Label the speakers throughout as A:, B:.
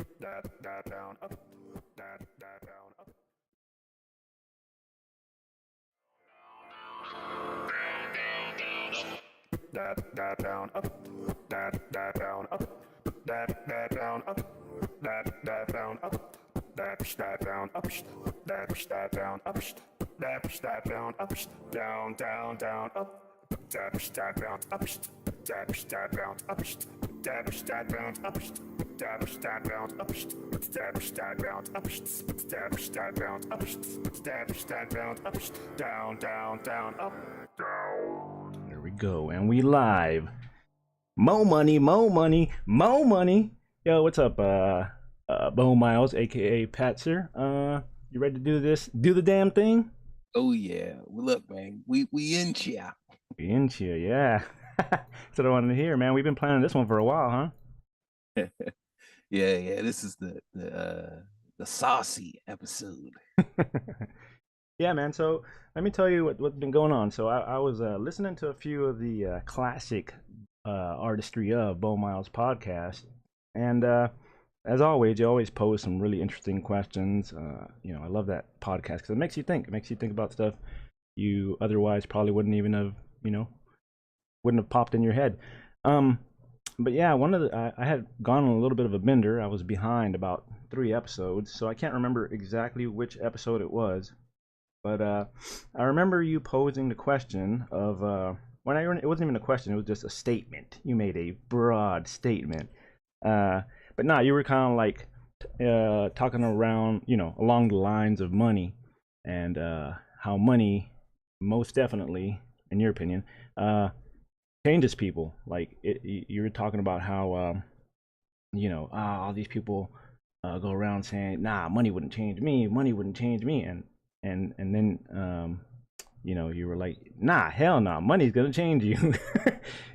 A: down, up, down, up. Down, up, down, up, down, up, down, up, down, up, down, up, down, up, down, up, down, down, up, down, up, down, up, down, up.
B: There we go, and we live. Mo money, mo money, mo money. Yo, what's up, Bo Miles, aka Patzer? You ready to do this? Do the damn thing?
C: Oh yeah. Well, look, man, we in here.
B: We in here, yeah. That's what I wanted to hear, man. We've been planning this one for a while,
C: huh? Yeah. This is the saucy episode.
B: Yeah, man. So let me tell you what's been going on. So I was listening to a few of the classic artistry of Bo Miles podcast, and as always, you always pose some really interesting questions. I love that podcast because it makes you think. It makes you think about stuff you otherwise probably wouldn't even have, wouldn't have popped in your head. But yeah, I had gone on a little bit of a bender. I was behind about 3 episodes, so I can't remember exactly which episode it was. But I remember you posing the question of it wasn't even a question; it was just a statement. You made a broad statement, but no, you were kind of like talking around, along the lines of money and how money, most definitely, in your opinion, changes people. Like you were talking about how all these people go around saying, "Nah, money wouldn't change me. Money wouldn't change me," and then you were like, "Nah, hell no, money's gonna change you.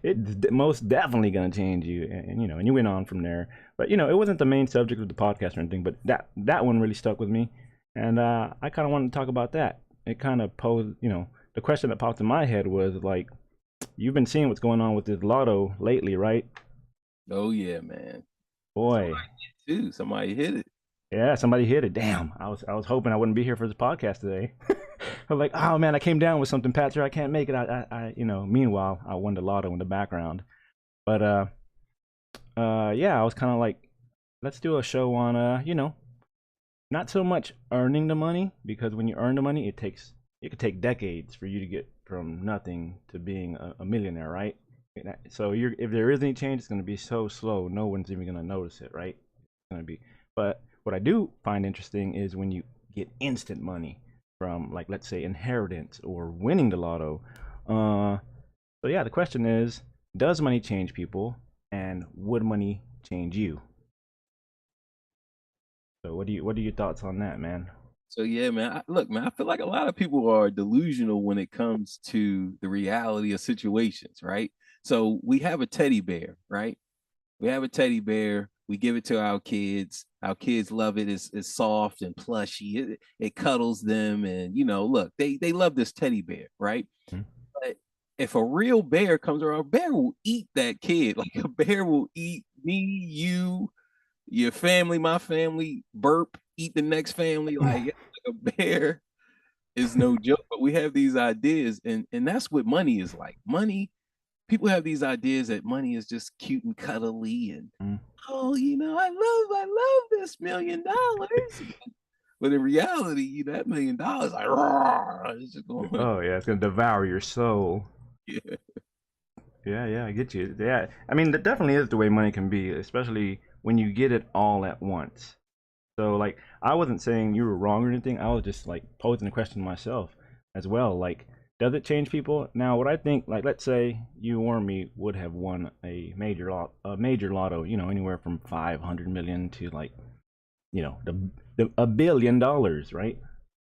B: It's most definitely gonna change you," and you went on from there. But it wasn't the main subject of the podcast or anything, but that one really stuck with me, and I kind of wanted to talk about that. It kind of posed, the question that popped in my head was like, you've been seeing what's going on with this Lotto lately, right?
C: Oh yeah, man.
B: Boy,
C: Somebody hit it.
B: yeah, somebody hit it. Damn, I was hoping I wouldn't be here for this podcast today. I'm like, oh man, I came down with something, Patzer. I can't make it. Meanwhile, I won the Lotto in the background. But yeah, I was kind of like, let's do a show on not so much earning the money, because when you earn the money, it could take decades for you to get from nothing to being a millionaire, right? So if there is any change, it's going to be so slow, no one's even going to notice it, right? It's going to be. But what I do find interesting is when you get instant money from, like, let's say, inheritance or winning the Lotto. So yeah, the question is, does money change people, and would money change you? So what are your thoughts on that, man?
C: So yeah, man. Look, man, I feel like a lot of people are delusional when it comes to the reality of situations, right? So we have a teddy bear, right? We have a teddy bear. We give it to our kids. Our kids love it. It's soft and plushy. It cuddles them, and look, they love this teddy bear, right?
B: Hmm?
C: But if a real bear comes around, a bear will eat that kid. Like a bear will eat me, you, your family, my family. Burp, eat the next family. Like a bear is no joke. But we have these ideas, and that's what money is like. Money, people have these ideas that money is just cute and cuddly, and
B: Mm.
C: oh, I love this $1,000,000. But in reality, that $1,000,000, like, it's just going.
B: Oh yeah, it's gonna devour your soul.
C: Yeah.
B: Yeah, I get you. Yeah, I mean, that definitely is the way money can be, especially when you get it all at once. So, like, I wasn't saying you were wrong or anything. I was just like posing the question to myself as well. Like, does it change people? Now, what I think, like, let's say you or me would have won a major lotto, anywhere from 500 million to, like, the $1 billion, right?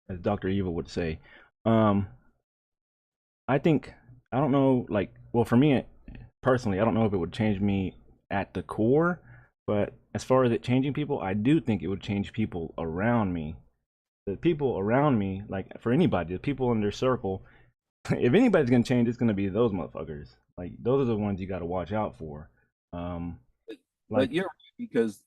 B: As Dr. Evil would say. Um, I think, I don't know, like, well, for me personally, I don't know if it would change me at the core, but as far as it changing people, I do think it would change people around me. The people around me, like, for anybody, the people in their circle, if anybody's gonna change, it's gonna be those motherfuckers. Like, those are the ones you got to watch out for. Um,
C: But
B: like,
C: you're right, because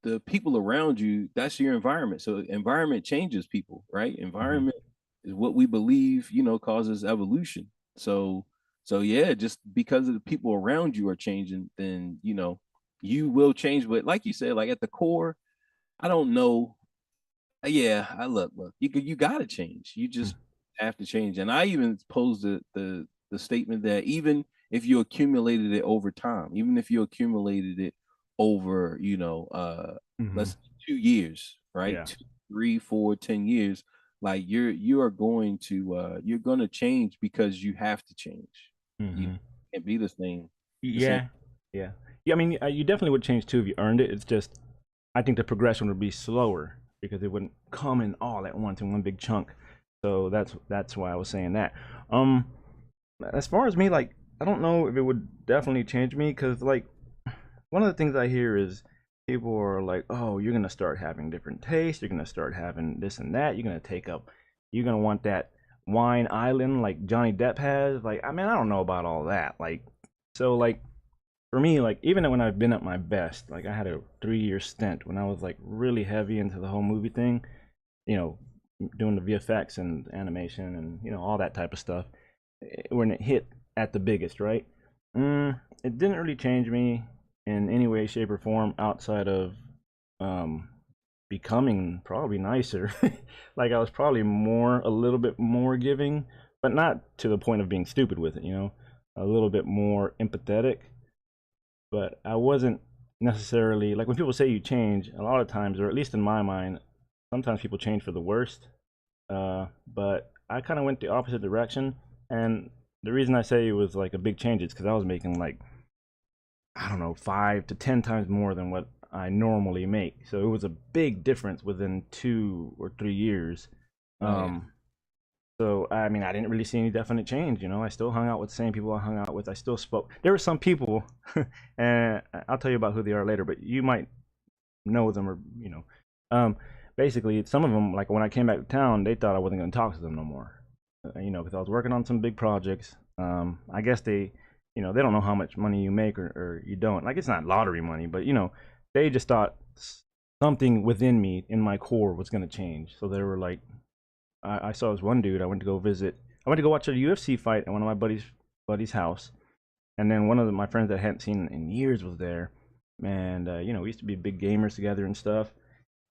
C: the people around you, that's your environment. So environment changes people, right? Environment is what we believe, causes evolution. So yeah, just because of the people around you are changing, then you will change. But like you said, like at the core, I don't know. Yeah, I look, you got to change. You just have to change. And I even posed the statement that even if you accumulated it over time, even if you accumulated it over, let's say 2 years, right?
B: Yeah.
C: 2, 3, 4, 10 years, like you're gonna change because you have to change. You
B: Mm-hmm.
C: can't be the same.
B: Yeah. Yeah. Yeah. I mean, you definitely would change too if you earned it. It's just, I think the progression would be slower because it wouldn't come in all at once in one big chunk. So that's why I was saying that. Um, as far as me, like, I don't know if it would definitely change me because, like, one of the things I hear is people are like, "Oh, you're gonna start having different tastes. You're gonna start having this and that. You're gonna want that wine island like Johnny Depp has." Like, I mean, I don't know about all that. Like, so like for me, like even when I've been at my best, like I had a 3 year stint when I was like really heavy into the whole movie thing, you know, doing the VFX and animation and all that type of stuff. When it hit at the biggest, right? It didn't really change me in any way, shape, or form outside of um, becoming probably nicer. Like I was probably a little bit more giving, but not to the point of being stupid with it. A little bit more empathetic. But I wasn't necessarily like when people say you change. A lot of times, or at least in my mind, sometimes people change for the worst. But I kind of went the opposite direction, and the reason I say it was like a big change is because I was making like I don't know 5 to 10 times more than what I normally make. So it was a big difference within 2 or 3 years.
C: Oh yeah.
B: Um, so I mean, I didn't really see any definite change. I still hung out with the same people I hung out with. I still spoke. There were some people, and I'll tell you about who they are later. But you might know them, or um, basically, some of them, like when I came back to town, they thought I wasn't going to talk to them no more. Because I was working on some big projects. I guess they don't know how much money you make or you don't. Like it's not lottery money, but they just thought something within me, in my core, was going to change. So they were like, I saw this one dude. I went to go visit. I went to go watch a UFC fight at one of my buddy's house, and then one of my friends that I hadn't seen in years was there. And we used to be big gamers together and stuff.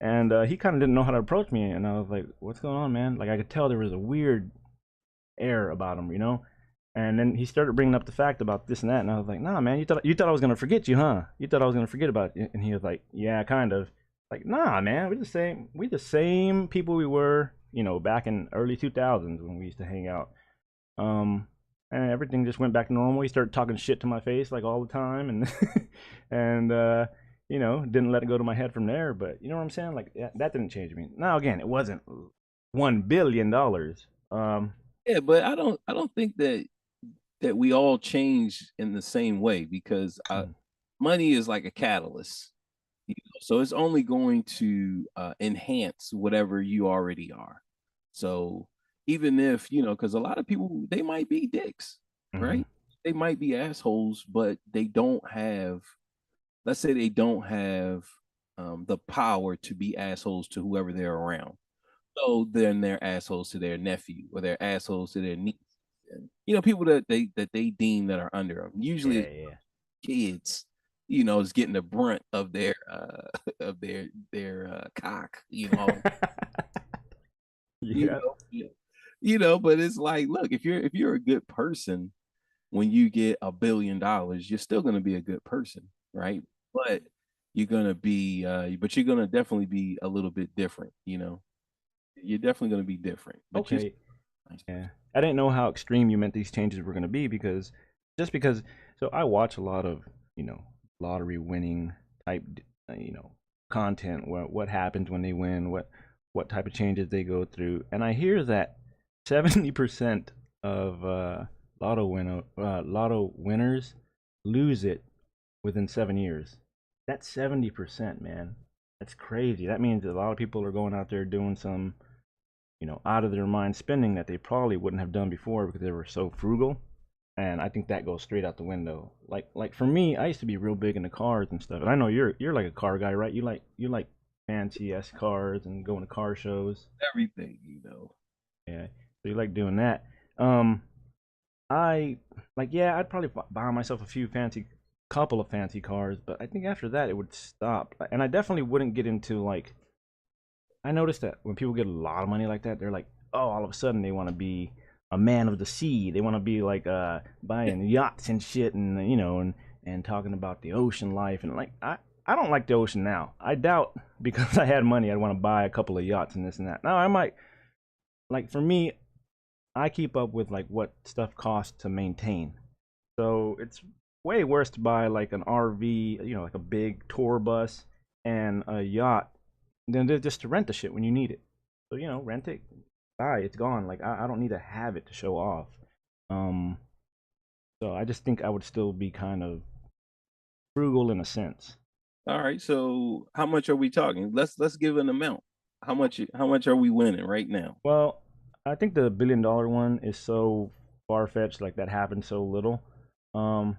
B: And he kind of didn't know how to approach me, and I was like, "What's going on, man?" Like I could tell there was a weird air about him. And then he started bringing up the fact about this and that, and I was like, "Nah, man, you thought I was gonna forget you, huh? You thought I was gonna forget about you?" And he was like, "Yeah, kind of." Like, nah, man, we're the same. We the same people we were, back in early 2000s when we used to hang out. Um, and everything just went back to normal. He started talking shit to my face like all the time, and and didn't let it go to my head from there. But you know what I'm saying? Like that didn't change me. Now again, it wasn't $1 billion.
C: Yeah, but I don't think that we all change in the same way because money is like a catalyst. So it's only going to enhance whatever you already are. So even if, because a lot of people, they might be dicks,
B: Mhm.
C: right? They might be assholes, but they don't have, let's say they don't have the power to be assholes to whoever they're around. So then they're assholes to their nephew or they're assholes to their niece. And, people that they deem that are under them. Usually
B: Yeah, yeah.
C: kids, is getting the brunt of their of their cock, you
B: Yeah.
C: know, but it's like, look, if you're a good person, when you get $1 billion, you're still gonna be a good person, right? But you're gonna definitely be a little bit different, You're definitely gonna be different, but you're
B: Okay.
C: a nice
B: Yeah.
C: person.
B: I didn't know how extreme you meant these changes were going to be because so I watch a lot of, lottery winning type, content, what happens when they win, what type of changes they go through. And I hear that 70% of lotto winners lose it within 7 years. That's 70%, man. That's crazy. That means a lot of people are going out there doing some out of their mind spending that they probably wouldn't have done before because they were so frugal. and I think that goes straight out the window. Like for me, I used to be real big into cars and stuff, and I know you're like a car guy, right? You like fancy s cars and going to car shows.
C: Everything, you know.
B: Yeah, so you like doing that. Um, I like yeah, I'd probably buy myself a couple of fancy cars, but I think after that it would stop. And I definitely wouldn't get into like I noticed that when people get a lot of money like that, they're like, oh, all of a sudden they want to be a man of the sea. They want to be like buying yachts and shit, and and talking about the ocean life and like I don't like the ocean now. I doubt because I had money I'd want to buy a couple of yachts and this and that. Now I might like for me, I keep up with like what stuff costs to maintain. So it's way worse to buy like an RV, like a big tour bus and a yacht than just to rent the shit when you need it. So rent it, buy it's gone. Like I don't need to have it to show off. Um, so I just think I would still be kind of frugal in a sense.
C: All right, so how much are we talking? Let's give an amount. How much are we winning right now?
B: Well, I think the $1 billion one is so far fetched, like that happened so little. Um,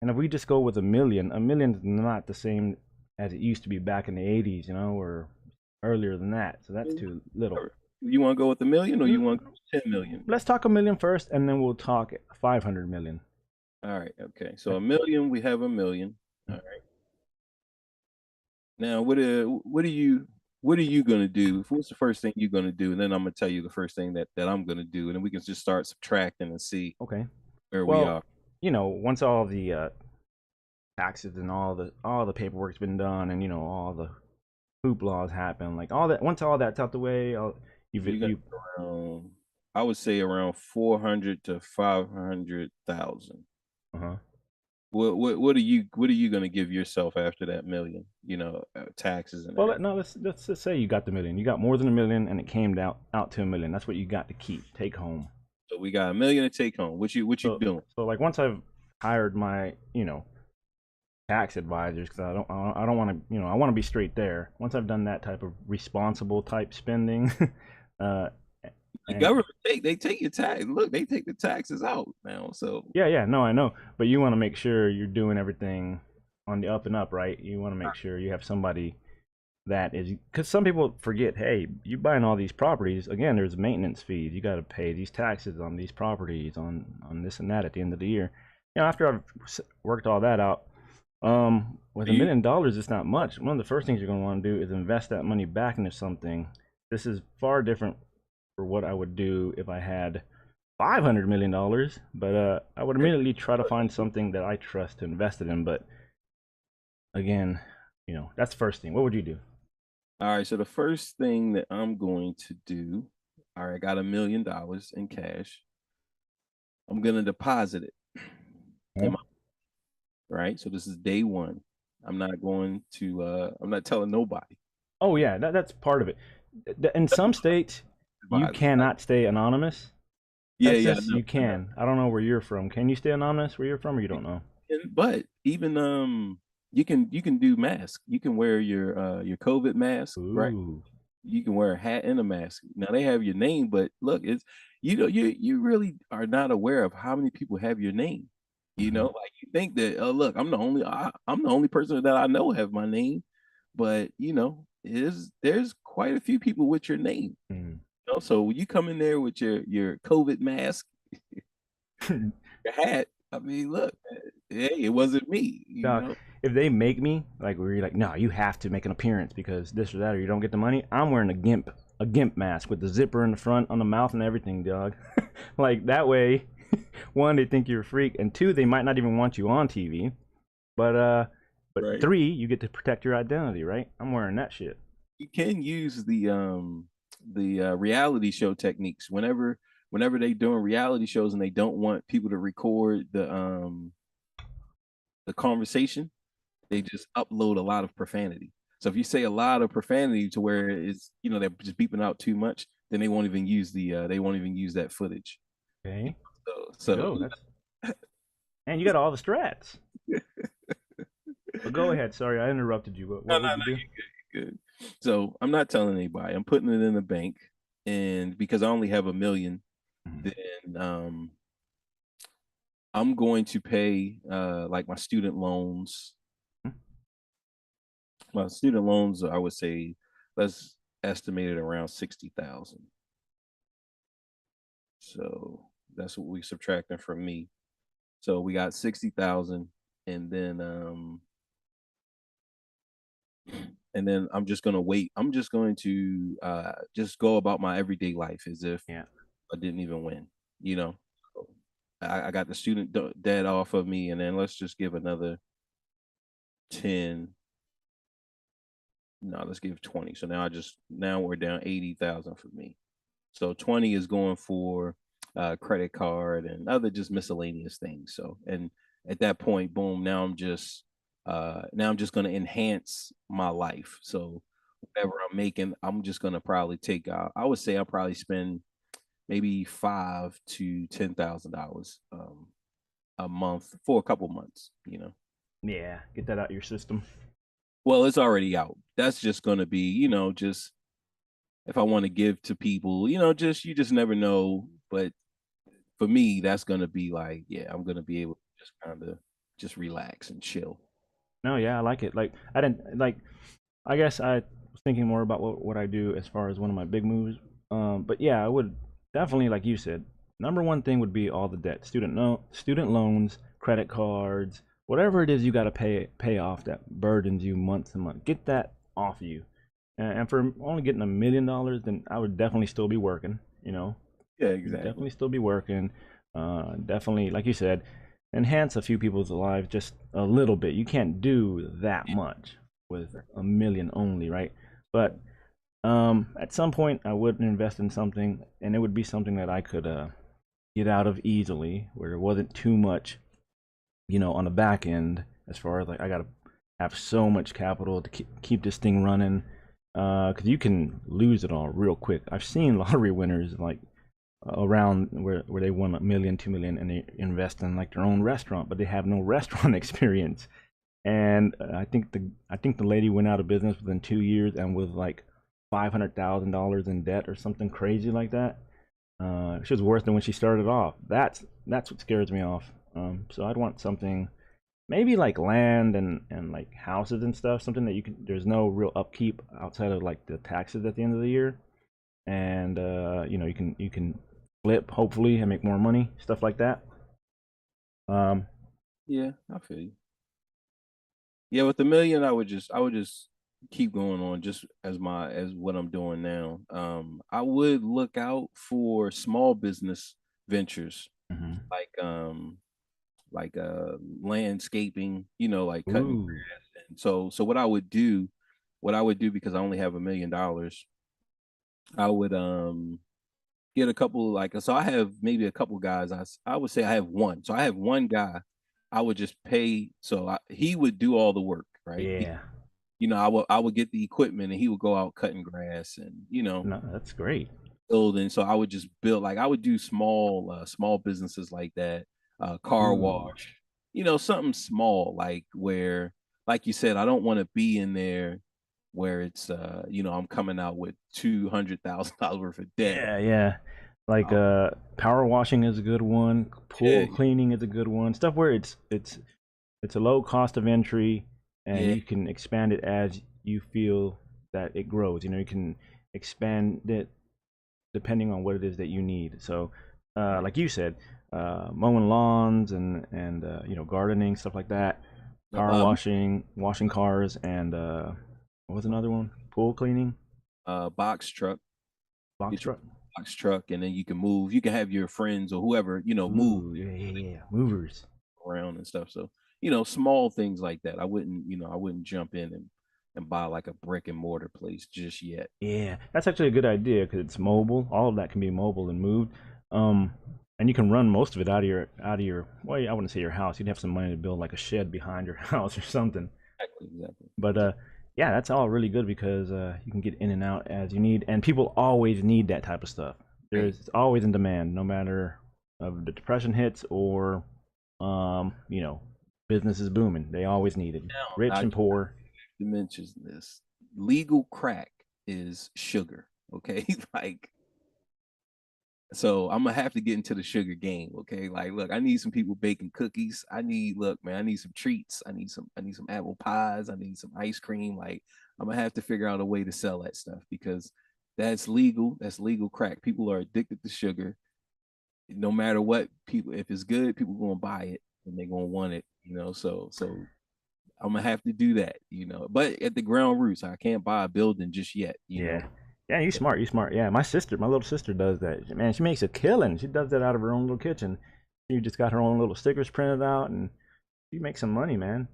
B: and if we just go with a million is not the same as it used to be back in the '80s, or earlier than that. So that's too little.
C: You want to go with a million or you
B: Mm,
C: want to go with 10 million?
B: Let's talk a million first, and then we'll talk 500 million.
C: All right, okay. So a million, we have a million. All right. Now, what are you gonna do? What's the first thing you're gonna do? And then I'm gonna tell you the first thing that I'm gonna do, and then we can just start subtracting and see
B: Okay.
C: where we
B: Well,
C: are.
B: once all the taxes and all the paperwork's been done, and all the hooplas happen, like all that. Once all that's out the way,
C: You got around, I would say around 400 to 500,000.
B: uh-huh.
C: What are you gonna give yourself after that million? Taxes and
B: Well,
C: everything.
B: no, let's just say you got the million. You got more than a million, and it came out to a million. That's what you got to keep, take home.
C: So we got a million to take home. What you
B: So,
C: doing?
B: so like once I've hired my tax advisors, because I don't want to I want to be straight there. Once I've done that type of responsible type spending, uh,
C: The
B: and
C: government they take your tax. Look, they take the taxes out now. So
B: yeah, no, I know, but you want to make sure you're doing everything on the up and up, right? You want to make sure you have somebody that is because some people forget, hey, you buying all these properties again. There's maintenance fees. You got to pay these taxes on these properties, on this and that at the end of the year. After I've worked all that out, with $1 million, it's not much. One of the first things you're going to want to do is invest that money back into something. This is far different for what I would do if I had $500 million, but I would immediately try to find something that I trust to invest it in. But again, that's the first thing. What would you do?
C: all right, so the first thing that I'm going to do, all right, I got $1 million in cash. I'm gonna deposit it in my, right. So this is day one. I'm not telling nobody.
B: Oh yeah, that's part of it. In some states, you cannot stay anonymous.
C: Yeah,
B: Texas, you can. I don't know where you're from. Can you stay anonymous where you're from, or you don't know?
C: But even you can do mask. You can wear your COVID mask, right?
B: Ooh.
C: You can wear a hat and a mask. Now they have your name, but look, it's you really are not aware of how many people have your name. Like you think that, oh look, I'm the only person that I know have my name, but there's quite a few people with your name.
B: Mm.
C: So when you come in there with your COVID mask, your hat, I mean, look, hey, it wasn't me.
B: Now, if they make me like where you're like, no, you have to make an appearance because this or that, or you don't get the money, I'm wearing a gimp mask with the zipper in the front, on the mouth, and everything, dog. Like that way, one, they think you're a freak, and two, they might not even want you on TV. But
C: Right.
B: three, you get to protect your identity, right? I'm wearing that shit.
C: You can use the reality show techniques whenever they doing reality shows and they don't want people to record the conversation, they just upload a lot of profanity. So if you say a lot of profanity to where it's they're just beeping out too much, then they won't even use that footage.
B: Okay.
C: So
B: That's and you got all the strats. But go ahead. Sorry, I interrupted you. What
C: no,
B: would you do?
C: you're good. So I'm not telling anybody. I'm putting it in the bank, and because I only have $1 million,
B: Mhm.
C: then I'm going to pay like my student loans.
B: Hmm?
C: My student loans, I would say, let's estimate it around 60,000. So that's what we subtracting from me. So we got 60,000, and then I'm just gonna wait. I'm just going to just go about my everyday life as if
B: Yeah.
C: I didn't even win. You know, so I got the student debt off of me, and then let's just give another 10. No, let's give 20. So now we're down 80,000 for me. So 20 is going for credit card and other just miscellaneous things. So and at that point, boom, now I'm just gonna enhance my life. So whatever I'm making, I'm just gonna probably take out. I would say I'll probably spend maybe $5,000 to $10,000 a month for a couple months, you know.
B: Yeah. Get that out your system.
C: Well, it's already out. That's just gonna be, just if I want to give to people, just you just never know. But for me, that's gonna be like, yeah, I'm gonna be able to just kind of just relax and chill.
B: No, yeah, I like it. Like I didn't like. I guess I was thinking more about what I do as far as one of my big moves. But yeah, I would definitely, like you said, number one thing would be all the debt, student loans, credit cards, whatever it is you got to pay off that burdens you month to month. Get that off you. And for only getting $1 million, then I would definitely still be working. You know,
C: Yeah, exactly.
B: definitely still be working. Definitely, like you said, enhance a few people's lives just a little bit. You can't do that much with a million only, right? But at some point, I would invest in something, and it would be something that I could get out of easily, where there wasn't too much, on the back end. As far as like, I gotta have so much capital to keep this thing running, because you can lose it all real quick. I've seen lottery winners like around where they won 1 million, 2 million, and they invest in like their own restaurant, but they have no restaurant experience. And I think the lady went out of business within 2 years and was like $500,000 in debt or something crazy like that. She was worse than when she started off. That's what scares me off. So I'd want something maybe like land and like houses and stuff, something that you can. There's no real upkeep outside of like the taxes at the end of the year, and you can flip hopefully and make more money, stuff like that. Um,
C: Yeah, I feel you. Yeah, with the million, I would just keep going on just as what I'm doing now. I would look out for small business ventures
B: mhm.
C: like landscaping, like cutting
B: Ooh,
C: grass. And so what I would do because I only have $1 million, I would get a couple so I have maybe a couple guys. I would say I have one. So I have one guy I would just pay. So he would do all the work, right?
B: yeah.
C: I would get the equipment and he would go out cutting grass and
B: No, that's great.
C: building. So I would just build like I would do small businesses like that, car
B: Ooh,
C: wash, something small like where like you said, I don't want to be in there where it's I'm coming out with $200,000 worth of debt.
B: yeah, yeah. Like
C: Um,
B: power washing is a good one.
C: yeah,
B: Pool cleaning is a good one. Stuff where it's a low cost of entry, and
C: yeah,
B: you can expand it as you feel that it grows. You can expand it depending on what it is that you need. So,
C: yeah.
B: like you said, mowing lawns and gardening, stuff like that.
C: No,
B: Car washing, washing cars, and what was another one? Pool cleaning,
C: box truck.
B: box
C: Get your
B: truck.
C: box truck, and then you can move. You can have your friends or whoever move
B: Ooh, yeah, yeah, yeah. Movers.
C: around and stuff. So small things like that. I wouldn't jump in and buy like a brick and mortar place just yet.
B: Yeah, that's actually a good idea because it's mobile. All of that can be mobile and moved. Um, and you can run most of it out of your. Well, I wouldn't say your house. You'd have some money to build like a shed behind your house or something.
C: Exactly, exactly.
B: But yeah, that's all really good because you can get in and out as you need, and people always need that type of stuff.
C: Right.
B: There's always in demand, no matter if the depression hits or business is booming. They always need it,
C: Now,
B: rich
C: I
B: and poor.
C: mention this. Legal crack is sugar. Okay, like So I'm gonna have to get into the sugar game. Okay. Like, look, I need some people baking cookies. I need some treats. I need some apple pies. I need some ice cream. Like, I'm gonna have to figure out a way to sell that stuff because that's legal. That's legal crack. People are addicted to sugar. No matter what, people, if it's good, people gonna buy it and they're gonna want it, so I'm gonna have to do that, but at the ground roots, I can't buy a building just yet.
B: Yeah. Yeah, you smart. You smart. Yeah, my little sister does that. Man, she makes a killing. She does that out of her own little kitchen. She just got her own little stickers printed out, and she makes some money, man.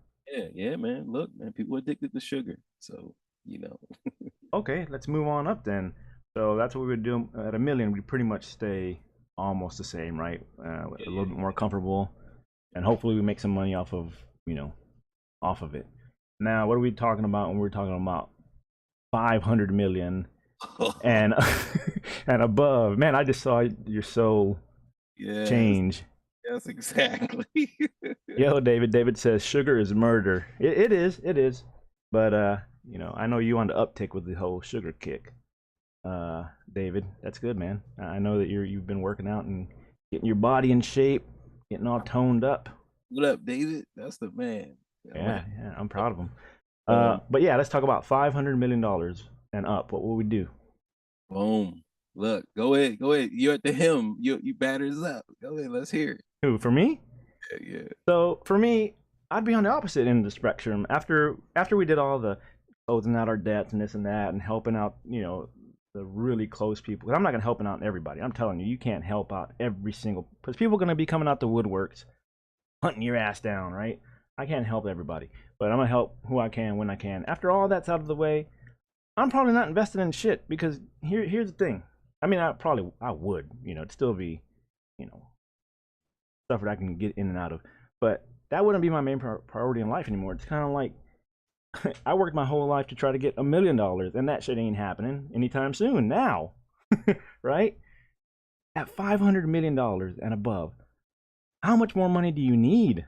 C: Yeah, man. Look, man, people are addicted to sugar, so you know.
B: Okay, let's move on up then. So that's what we would do at a million. We pretty much stay almost the same, right? A little bit more comfortable, and hopefully we make some money off of it. Now, what are we talking about when we're talking about 500 million and and above? Man, I just saw your soul
C: Yes,
B: change.
C: yes, exactly.
B: Yo, David. David says sugar is murder. It is. It is. But I know you on the uptick with the whole sugar kick. David, that's good, man. I know that you've been working out and getting your body in shape, getting all toned up.
C: What up, David? That's the man.
B: Yeah, yeah, I'm proud of him.
C: Um,
B: But yeah, let's talk about $500 million and up. What will we do?
C: Boom. Look, go ahead, go ahead. You're at the him. You batters up. Go ahead, let's hear it.
B: Who, for me?
C: Yeah.
B: So for me, I'd be on the opposite end of the spectrum. After we did all the closing out our debts and this and that, and helping out, the really close people. 'Cause I'm not gonna help out everybody. I'm telling you, you can't help out every single, because people are gonna be coming out the woodworks, hunting your ass down, right? I can't help everybody, but I'm gonna help who I can when I can. After all that's out of the way, I'm probably not investing in shit because here's the thing. I mean, I would, it'd still be, you know, stuff that I can get in and out of, but that wouldn't be my main priority in life anymore. It's kind of like I worked my whole life to try to get $1 million, and that shit ain't happening anytime soon. Now, right? At $500 million and above, how much more money do you need?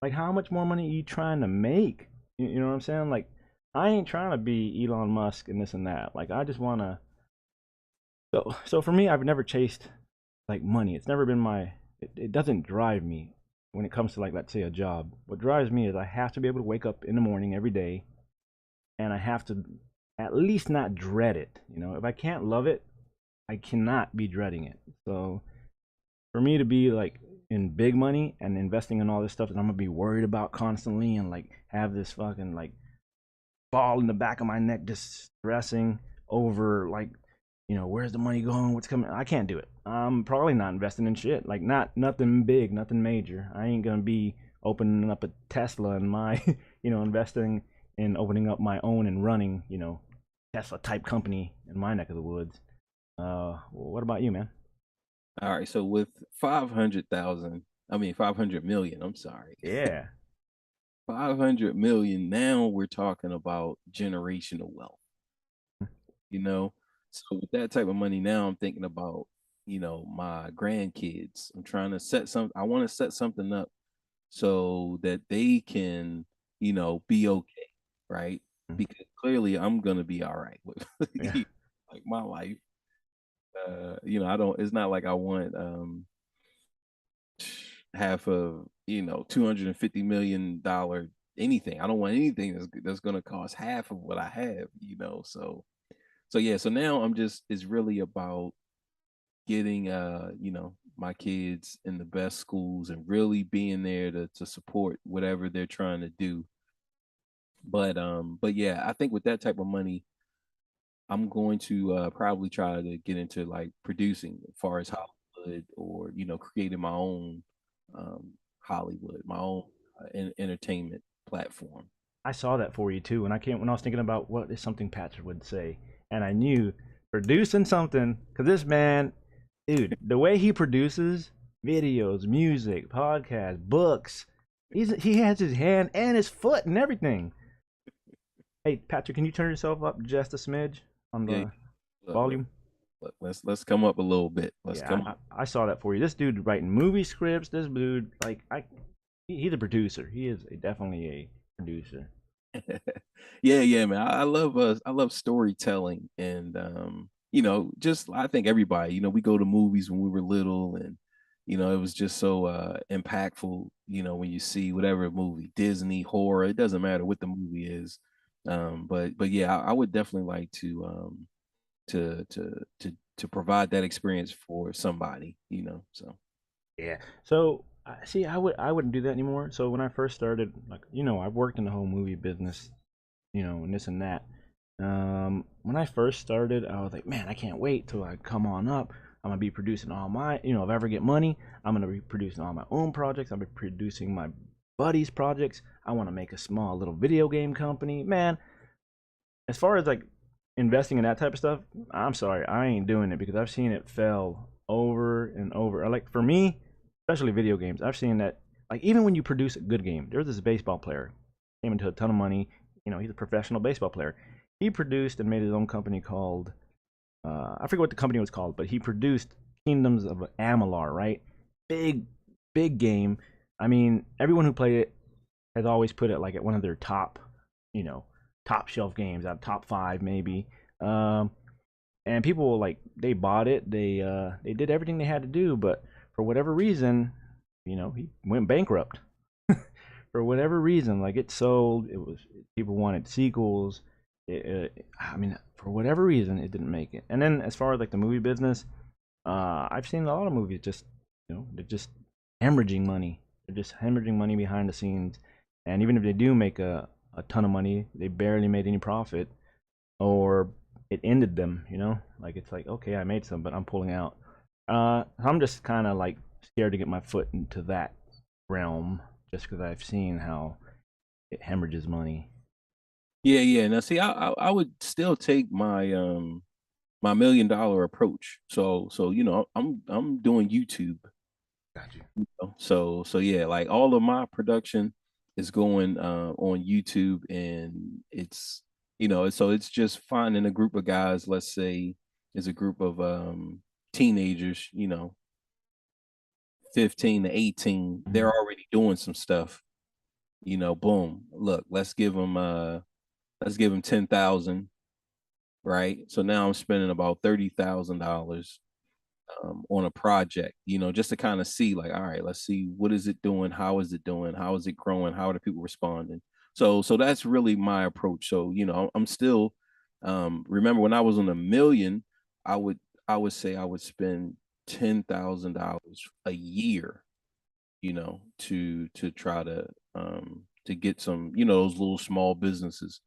B: Like, how much more money are you trying to make? You know what I'm saying? Like, I ain't trying to be Elon Musk and this and that. Like, I just want to. So for me, I've never chased like money. It's never been my. It doesn't drive me when it comes to, like, let's say a job. What drives me is I have to be able to wake up in the morning every day, and I have to at least not dread it. If I can't love it, I cannot be dreading it. So for me to be like in big money and investing in all this stuff that I'm gonna be worried about constantly and like have this fucking like ball in the back of my neck just stressing over, like, where's the money going, what's coming, I can't do it. I'm probably not investing in shit, like nothing big, nothing major. I ain't gonna be opening up a Tesla and my investing in opening up my own and running Tesla type company in my neck of the woods. What about you, man?
C: All right. So with 500 million, I'm sorry.
B: Yeah.
C: 500 million. Now we're talking about generational wealth, you know? So with that type of money, now I'm thinking about, my grandkids. I want to set something up so that they can, be okay, right?
B: Mhm.
C: Because clearly I'm gonna be all right with
B: Yeah.
C: like my life. I don't, it's not like I want half of, $250 million anything. I don't want anything that's gonna cost half of what I have. So yeah, so now it's really about getting my kids in the best schools and really being there to support whatever they're trying to do. But yeah, I think with that type of money, I'm going to probably try to get into like producing as far as Hollywood, or creating my own Hollywood, my own entertainment platform.
B: I saw that for you too, and when I was thinking about what is something Patzer would say, and I knew producing something, because this man, dude, the way he produces videos, music, podcasts, books, he has his hand and his foot and everything. Hey, Patzer, can you turn yourself up just a smidge on
C: Yeah,
B: the
C: look,
B: volume?
C: let's come up a little bit. Let's
B: Yeah,
C: come
B: I,
C: up.
B: I saw that for you. This dude writing movie scripts. This dude, like, he's a producer. He is definitely a producer.
C: Yeah, man. I love storytelling, and just I think everybody, we go to movies when we were little, and it was just so impactful, when you see whatever movie, Disney, horror, it doesn't matter what the movie is. But yeah, I would definitely like to provide that experience for somebody, so.
B: Yeah. So see, I wouldn't do that anymore. So when I first started, like I've worked in the whole movie business, and this and that. When I first started, I was like, man, I can't wait till I come on up. I'm gonna be producing all my, if I ever get money, I'm gonna be producing all my own projects. I'll be producing my buddies' projects. I want to make a small little video game company. Man, as far as like investing in that type of stuff, I'm sorry, I ain't doing it because I've seen it fail over and over. Like for me, especially video games, I've seen that like even when you produce a good game, there's this baseball player came into a ton of money. He's a professional baseball player. He produced and made his own company called I forget what the company was called, but he produced Kingdoms of Amalur, right? Big, big game. I mean, everyone who played it has always put it like at one of their top, you know, top shelf games, out top five maybe. And people like they bought it. They did everything they had to do, but for whatever reason, he went bankrupt. For whatever reason, like it sold. It was people wanted sequels. I mean, for whatever reason, it didn't make it. And then as far as like the movie business, I've seen a lot of movies just they're just hemorrhaging money. They're just hemorrhaging money behind the scenes, and even if they do make a ton of money, they barely made any profit, or it ended them. Like it's like okay, I made some, but I'm pulling out. I'm just kind of like scared to get my foot into that realm, just because I've seen how it hemorrhages money.
C: Yeah, yeah. Now, see, I would still take my $1 million approach. So I'm doing YouTube.
B: Got you.
C: So yeah, like all of my production is going on YouTube, and it's so it's just finding a group of guys. Let's say is a group of teenagers, 15 to 18. They're already doing some stuff. Boom. Look, let's give them 10,000, right? So now I'm spending about $30,000 on a project, just to kind of see, like, all right, let's see what is it doing, how is it doing, how is it growing, how are the people responding. So that's really my approach. So I'm still remember when I was on 1 million, I would say I would spend $10,000 a year, to try to get some, those little small businesses.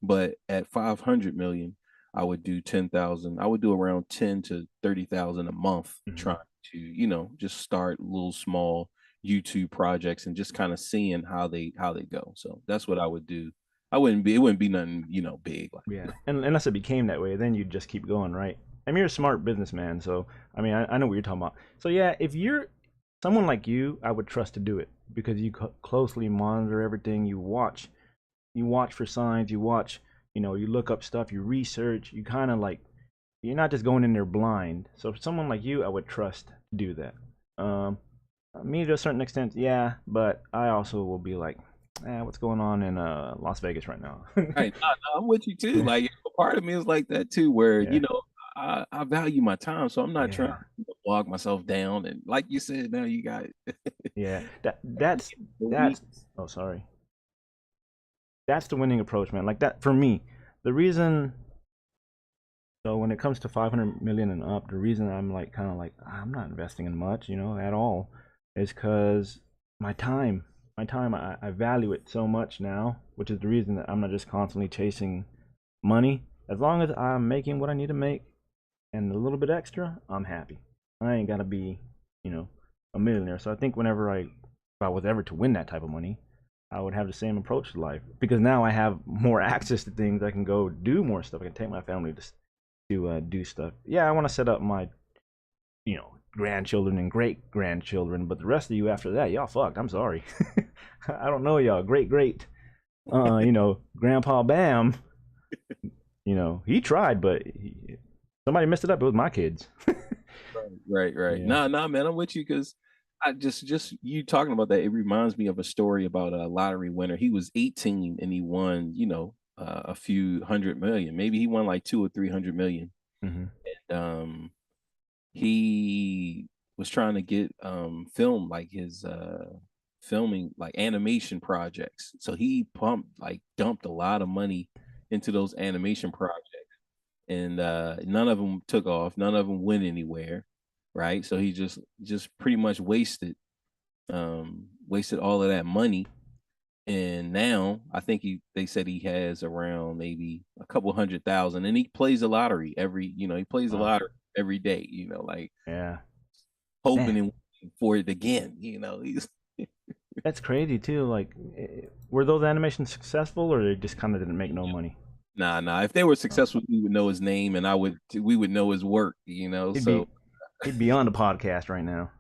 C: But at 500 million, I would do 10,000. I would do around 10 to 30,000 a month, trying to, just start little small YouTube projects and just kind of seeing how they go. So that's what I would do. It wouldn't be nothing, big.
B: Yeah, and unless it became that way, then you'd just keep going, right? I mean, you're a smart businessman, so I mean, I know what you're talking about. So yeah, if you're someone like you, I would trust to do it because you closely monitor everything. You watch for signs. You watch, you look up stuff. You research. You kind of like, you're not just going in there blind. So for someone like you, I would trust to do that. Me to a certain extent, yeah, but I also will be like, what's going on in Las Vegas right now?
C: Right. I'm with you too. Like a part of me is like that too, where
B: Yeah.
C: I value my time, so I'm not trying
B: Yeah.
C: to bog myself down. And like you said, now you got
B: Yeah, that's oh sorry. That's the winning approach, man. Like that for me. The reason so when it comes to 500 million and up, the reason I'm like kind of like I'm not investing in much, at all, is because my time, I value it so much now, which is the reason that I'm not just constantly chasing money. As long as I'm making what I need to make and a little bit extra, I'm happy. I ain't gotta be, a millionaire. So I think if I was ever to win that type of money, I would have the same approach to life because now I have more access to things. I can go do more stuff. I can take my family to do stuff. Yeah, I want to set up my, grandchildren and great grandchildren, but the rest of you after that, y'all fucked. I'm sorry. I don't know y'all. Great, Grandpa Bam. He tried, but somebody messed it up. It was my kids.
C: right.
B: Yeah.
C: Nah, man, I'm with you because I just you talking about that. It reminds me of a story about a lottery winner. He was 18 and he won, a few hundred million. Maybe he won like 200 or 300 million.
B: Mm-hmm.
C: He was trying to get film like his filming like animation projects. So he dumped a lot of money into those animation projects, and none of them took off. None of them went anywhere, right? So he just pretty much wasted all of that money. And now I think they said he has around maybe a couple 100,000, and he plays the lottery he plays the
B: Wow.
C: lottery every day, like
B: Yeah.
C: hoping
B: Man,
C: and waiting for it again. He's
B: that's crazy too. Like, were those animations successful, or they just kind of didn't make no money?
C: nah. If they were
B: Oh.
C: successful, we would know his name, and we would know his work.
B: He'd
C: So
B: be he'd be on the podcast right now.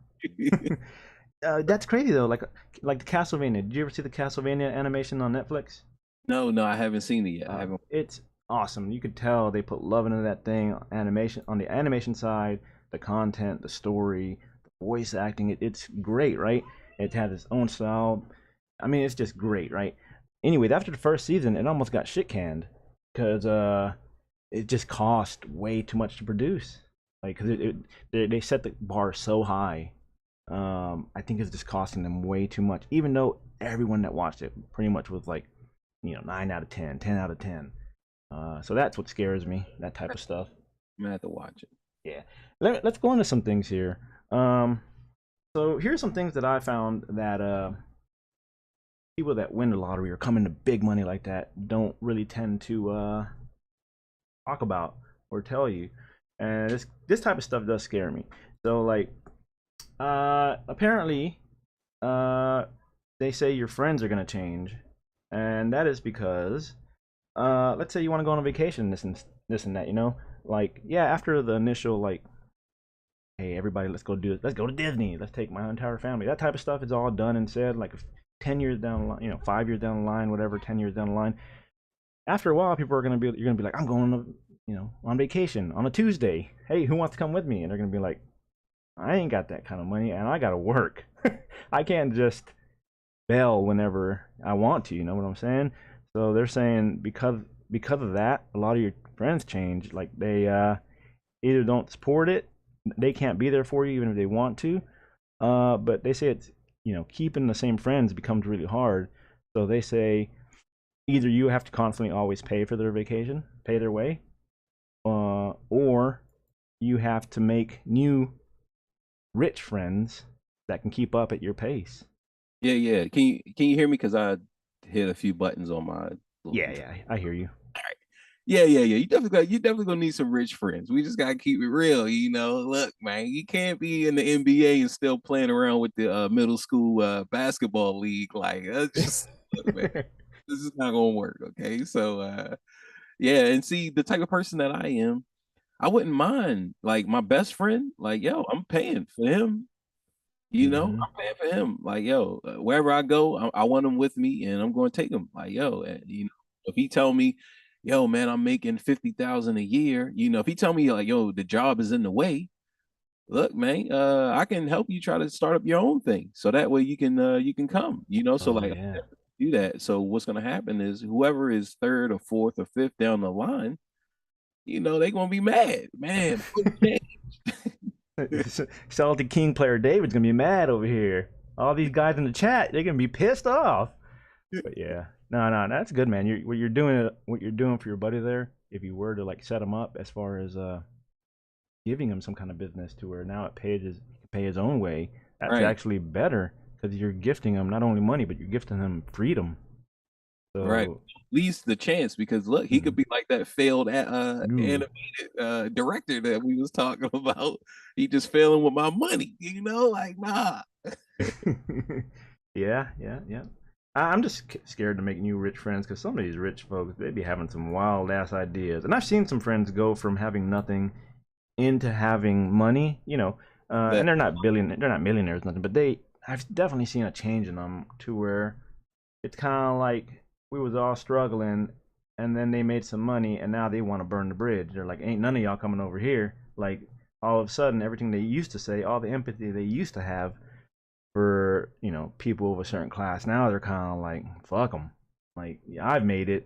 B: That's crazy though. Like the Castlevania. Did you ever see the Castlevania animation on Netflix?
C: no, I haven't seen it yet. I haven't.
B: It's awesome. You could tell they put love into that thing. Animation on the animation side, the content, the story, the voice acting. It's great, right? It had its own style. I mean, it's just great, right? Anyway, after the first season, it almost got shit canned because it just cost way too much to produce. Like, cause they set the bar so high. I think it's just costing them way too much. Even though everyone that watched it pretty much was like, 9 out of 10, 10 out of 10. So that's what scares me, that type of stuff.
C: I'm gonna have to watch it.
B: Yeah. Let's go into some things here. So here's some things that I found that people that win the lottery or come into big money like that don't really tend to talk about or tell you. And this type of stuff does scare me. So like apparently they say your friends are gonna change, and that is because let's say you want to go on a vacation, this and that, like, yeah, after the initial like, hey everybody, let's go to Disney, let's take my entire family, that type of stuff is all done and said, like 10 years down the line, 5 years down the line, whatever, 10 years down the line, after a while you're gonna be like, I'm going to, on vacation on a Tuesday, hey, who wants to come with me? And they're gonna be like, I ain't got that kind of money and I gotta work. I can't just bail whenever I want to, you know what I'm saying? So they're saying because of that, a lot of your friends change. Like they either don't support it, they can't be there for you even if they want to. But they say it's, keeping the same friends becomes really hard. So they say either you have to constantly always pay for their vacation, pay their way, or you have to make new rich friends that can keep up at your pace.
C: Yeah. Can you hear me? Because I hit a few buttons on my.
B: Yeah, I hear you.
C: Yeah. You definitely gonna need some rich friends. We just gotta keep it real. Look, man, you can't be in the NBA and still playing around with the middle school basketball league. Like, that's just look, man, this is not gonna work. Okay, so yeah, and see the type of person that I am, I wouldn't mind like my best friend. Like, yo, I'm paying for him.
B: Mm-hmm.
C: I'm paying for him. Like, yo, wherever I go, I want him with me, and I'm going to take him. Like, yo, if he tell me, yo, man, I'm making 50,000 a year. If he tell me like, yo, the job is in the way. Look, man, I can help you try to start up your own thing, so that way you can come. So
B: Oh
C: like,
B: yeah.
C: do that. So what's gonna happen is whoever is third or fourth or fifth down the line, they're gonna be mad, man.
B: Celtic King player David's gonna be mad over here. All these guys in the chat, they're gonna be pissed off. But yeah, no, that's good, man. What you're doing for your buddy there. If you were to like set him up as far as giving him some kind of business to where now he can pay his own way, that's
C: Right.
B: actually better because you're gifting him not only money but you're gifting him freedom.
C: Right.
B: So,
C: At least the chance, because look, he could
B: mhm.
C: be like that failed
B: Ooh.
C: animated director that we was talking about. He just failing with my money, like nah.
B: Yeah. I'm just scared to make new rich friends because some of these rich folks, they be having some wild ass ideas. And I've seen some friends go from having nothing into having money, and
C: That
B: they're not millionaires, nothing, but I've definitely seen a change in them to where it's kind of like we was all struggling, and then they made some money, and now they want to burn the bridge. They're like, ain't none of y'all coming over here. Like all of a sudden, everything they used to say, all the empathy they used to have for people of a certain class, now they're kind of like, fuck them. Like, yeah, I've made it.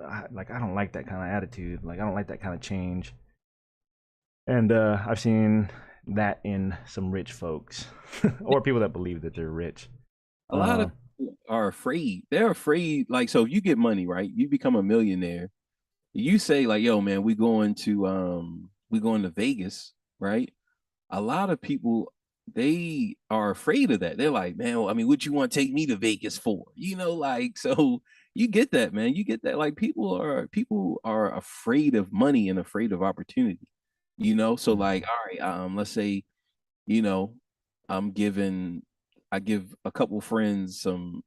B: I don't like that kind of attitude. Like I don't like that kind of change. And I've seen that in some rich folks or people that believe that they're rich.
C: A lot of people are afraid. They're afraid. Like, so if you get money, right? You become a millionaire. You say like, "Yo, man, we going to Vegas," right? A lot of people, they are afraid of that. They're like, "Man, I mean, what you want to take me to Vegas for?" Like, so you get that, man. You get that. Like, people are afraid of money and afraid of opportunity. So like, all right, let's say, you know, I'm giving I give a couple friends some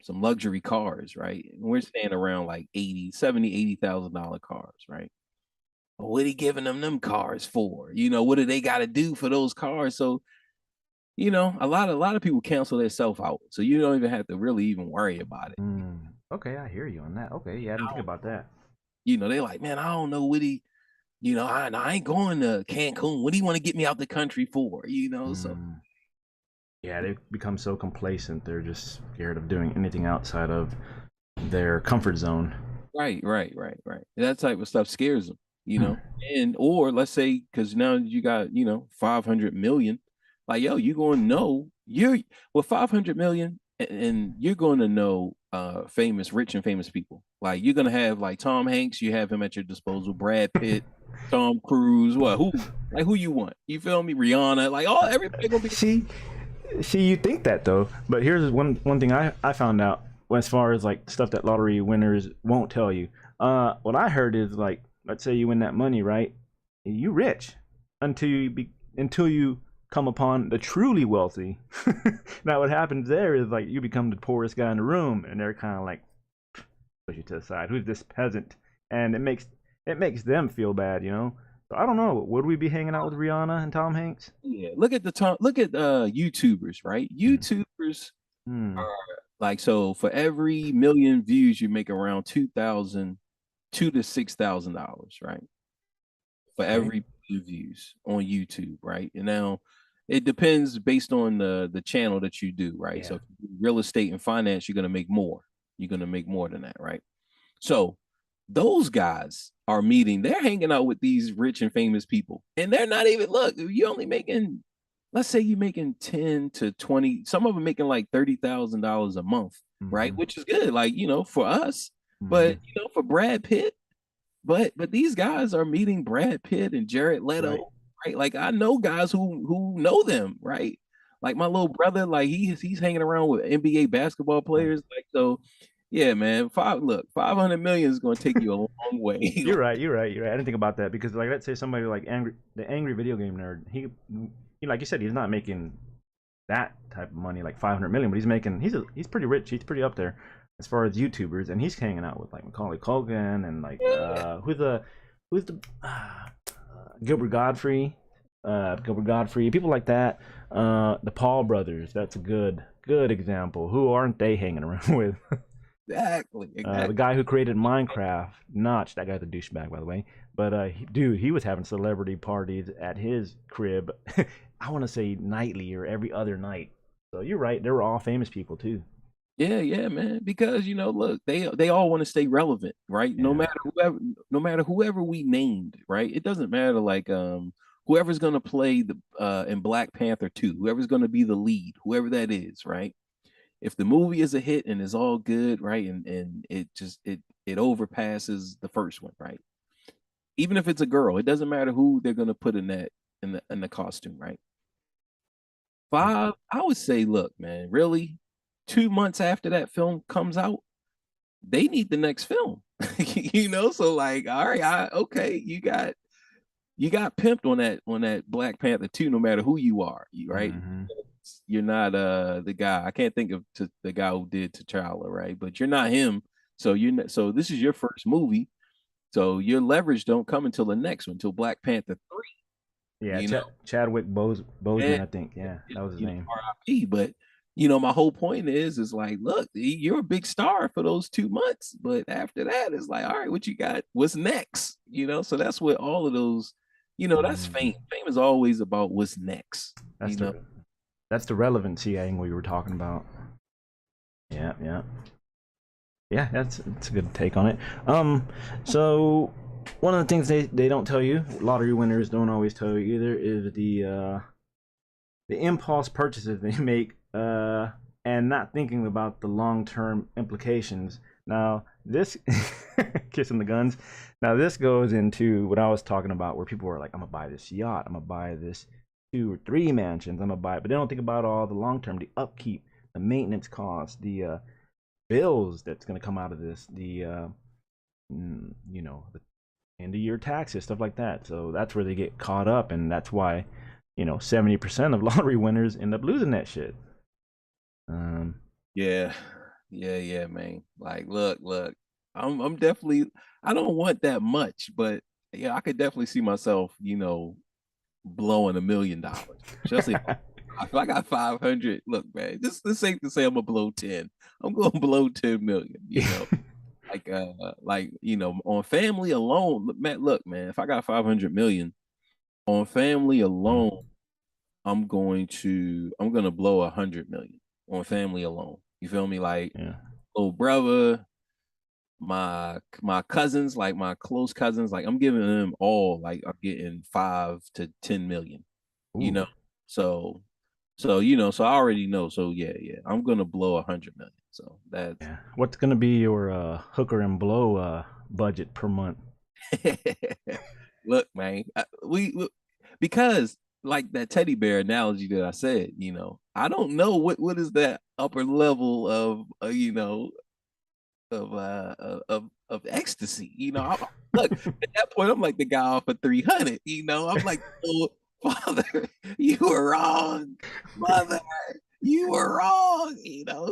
C: luxury cars, right? And we're staying around like 80, 70, $80,000 cars, right? Well, what he giving them cars for? What do they got to do for those cars? So, a lot of people cancel their self out. So you don't even have to really even worry about it.
B: Okay, I hear you on that. Okay, yeah, I didn't think about that.
C: They're like, man, I don't know what I ain't going to Cancun. What do you want to get me out the country for? So
B: Yeah, they become so complacent. They're just scared of doing anything outside of their comfort zone.
C: right, right, right, right. That type of stuff scares them,
B: Hmm.
C: or let's say, because now you got, 500 million, like, yo, you're going to know you're with 500 million, and you're going to know rich and famous people. Like, you're going to have like Tom Hanks, you have him at your disposal, Brad Pitt, Tom Cruise, who you want? You feel me? Rihanna, like, everybody gonna be.
B: See, you think that though, but here's one thing I found out as far as like stuff that lottery winners won't tell you. What I heard is like, let's say you win that money, right? You rich until you come upon the truly wealthy. Now what happens there is like you become the poorest guy in the room, and they're kind of like push you to the side. Who's this peasant? And it makes them feel bad, you know. So I don't know. Would we be hanging out with Rihanna and Tom Hanks?
C: Yeah, look at YouTubers, right?
B: Hmm.
C: YouTubers
B: Hmm.
C: are like, so for every million views you make around $2,000 to $6,000, right? For
B: Okay.
C: every million views on YouTube, right? And now it depends based on the channel that you do, right? So
B: Yeah.
C: if you do real estate and finance, you're gonna make more. You're gonna make more than that, right? So those guys are meeting, they're hanging out with these rich and famous people, and they're not even, look, you're only making, let's say you're making 10 to 20, some of them making like $30,000 a month, right?
B: Hmm.
C: Which is good, like, for us, but
B: Hmm.
C: for Brad Pitt, but these guys are meeting Brad Pitt and Jared
B: Right.
C: Leto, right? Like, I know guys who know them, right? Like my little brother, like he's hanging around with NBA basketball
B: Right.
C: players, like, so. Yeah, man. 500 million is going to take you a long way.
B: You're right. You're right. You're right. I didn't think about that because, like, let's say somebody like the angry video game nerd. He, like you said, he's not making that type of money, like 500 million, but he's pretty rich. He's pretty up there as far as YouTubers, and he's hanging out with like Macaulay Culkin and like who's the Gilbert Godfrey, people like that. The Paul brothers. That's a good example. Who aren't they hanging around with?
C: Exactly,
B: The
C: exactly.
B: guy who created Minecraft, Notch, that guy's a douchebag, by the way. But dude, he was having celebrity parties at his crib. I want to say nightly or every other night. So you're right; they were all famous people too.
C: Yeah, yeah, man. Because look, they all want to stay relevant, right? No
B: Yeah.
C: matter whoever we named, right? It doesn't matter, like, whoever's gonna play the in Black Panther 2, whoever's gonna be the lead, whoever that is, right? If the movie is a hit and is all good, right, and it overpasses the first one, right? Even if it's a girl, it doesn't matter who they're gonna put in the costume, right? Five, I would say, look, man, really, 2 months after that film comes out, they need the next film. So like, all right, okay, you got pimped on that Black Panther 2, no matter who you are, right?
B: Mm-hmm.
C: You're not the guy. I can't think of the guy who did T'Challa, right? But you're not him. So so this is your first movie. So your leverage don't come until the next one, until Black Panther 3,
B: Yeah,
C: you know.
B: Chadwick Boseman,
C: And
B: I think. Yeah, that was his name.
C: RIP. But my whole point is like, look, you're a big star for those 2 months, but after that, it's like, all right, what you got? What's next? So that's what all of those, that's
B: Mm.
C: fame. Fame is always about what's next.
B: That's the relevancy angle we were talking about. Yeah, yeah. Yeah, that's a good take on it. So one of the things they don't tell you, lottery winners don't always tell you either, is the impulse purchases they make, and not thinking about the long-term implications. Now, this kissing the guns. Now, this goes into what I was talking about, where people are like, "I'm gonna buy this yacht. I'm gonna buy this 2 or 3 mansions. I'm gonna buy it," but they don't think about all the long-term, the upkeep, the maintenance costs, the bills that's gonna come out of this, the end of year taxes, stuff like that. So that's where they get caught up, and that's why 70% of lottery winners end up losing that shit.
C: Yeah, man. Like, look. I'm definitely. I don't want that much, but yeah, I could definitely see myself, blowing $1 million. Especially if I got 500. Look, man, this is safe to say I'm gonna blow 10. I'm gonna blow 10 million. On family alone. Look, man, if I got 500 million on family alone, I'm gonna blow 100 million on family alone. You feel me? Like,
B: Yeah.
C: little brother, my cousins, like my close cousins, like I'm giving them all, like I'm getting 5 to 10 million.
B: Ooh.
C: So so I already know. So yeah, I'm gonna blow 100 million. So that's
B: Yeah. What's gonna be your hooker and blow budget per month?
C: look, man, because like that teddy bear analogy that I said, I don't know what is that upper level of of ecstasy. Look, at that point, I'm like the guy off of 300. I'm like, oh, father, you were wrong, mother, you were wrong.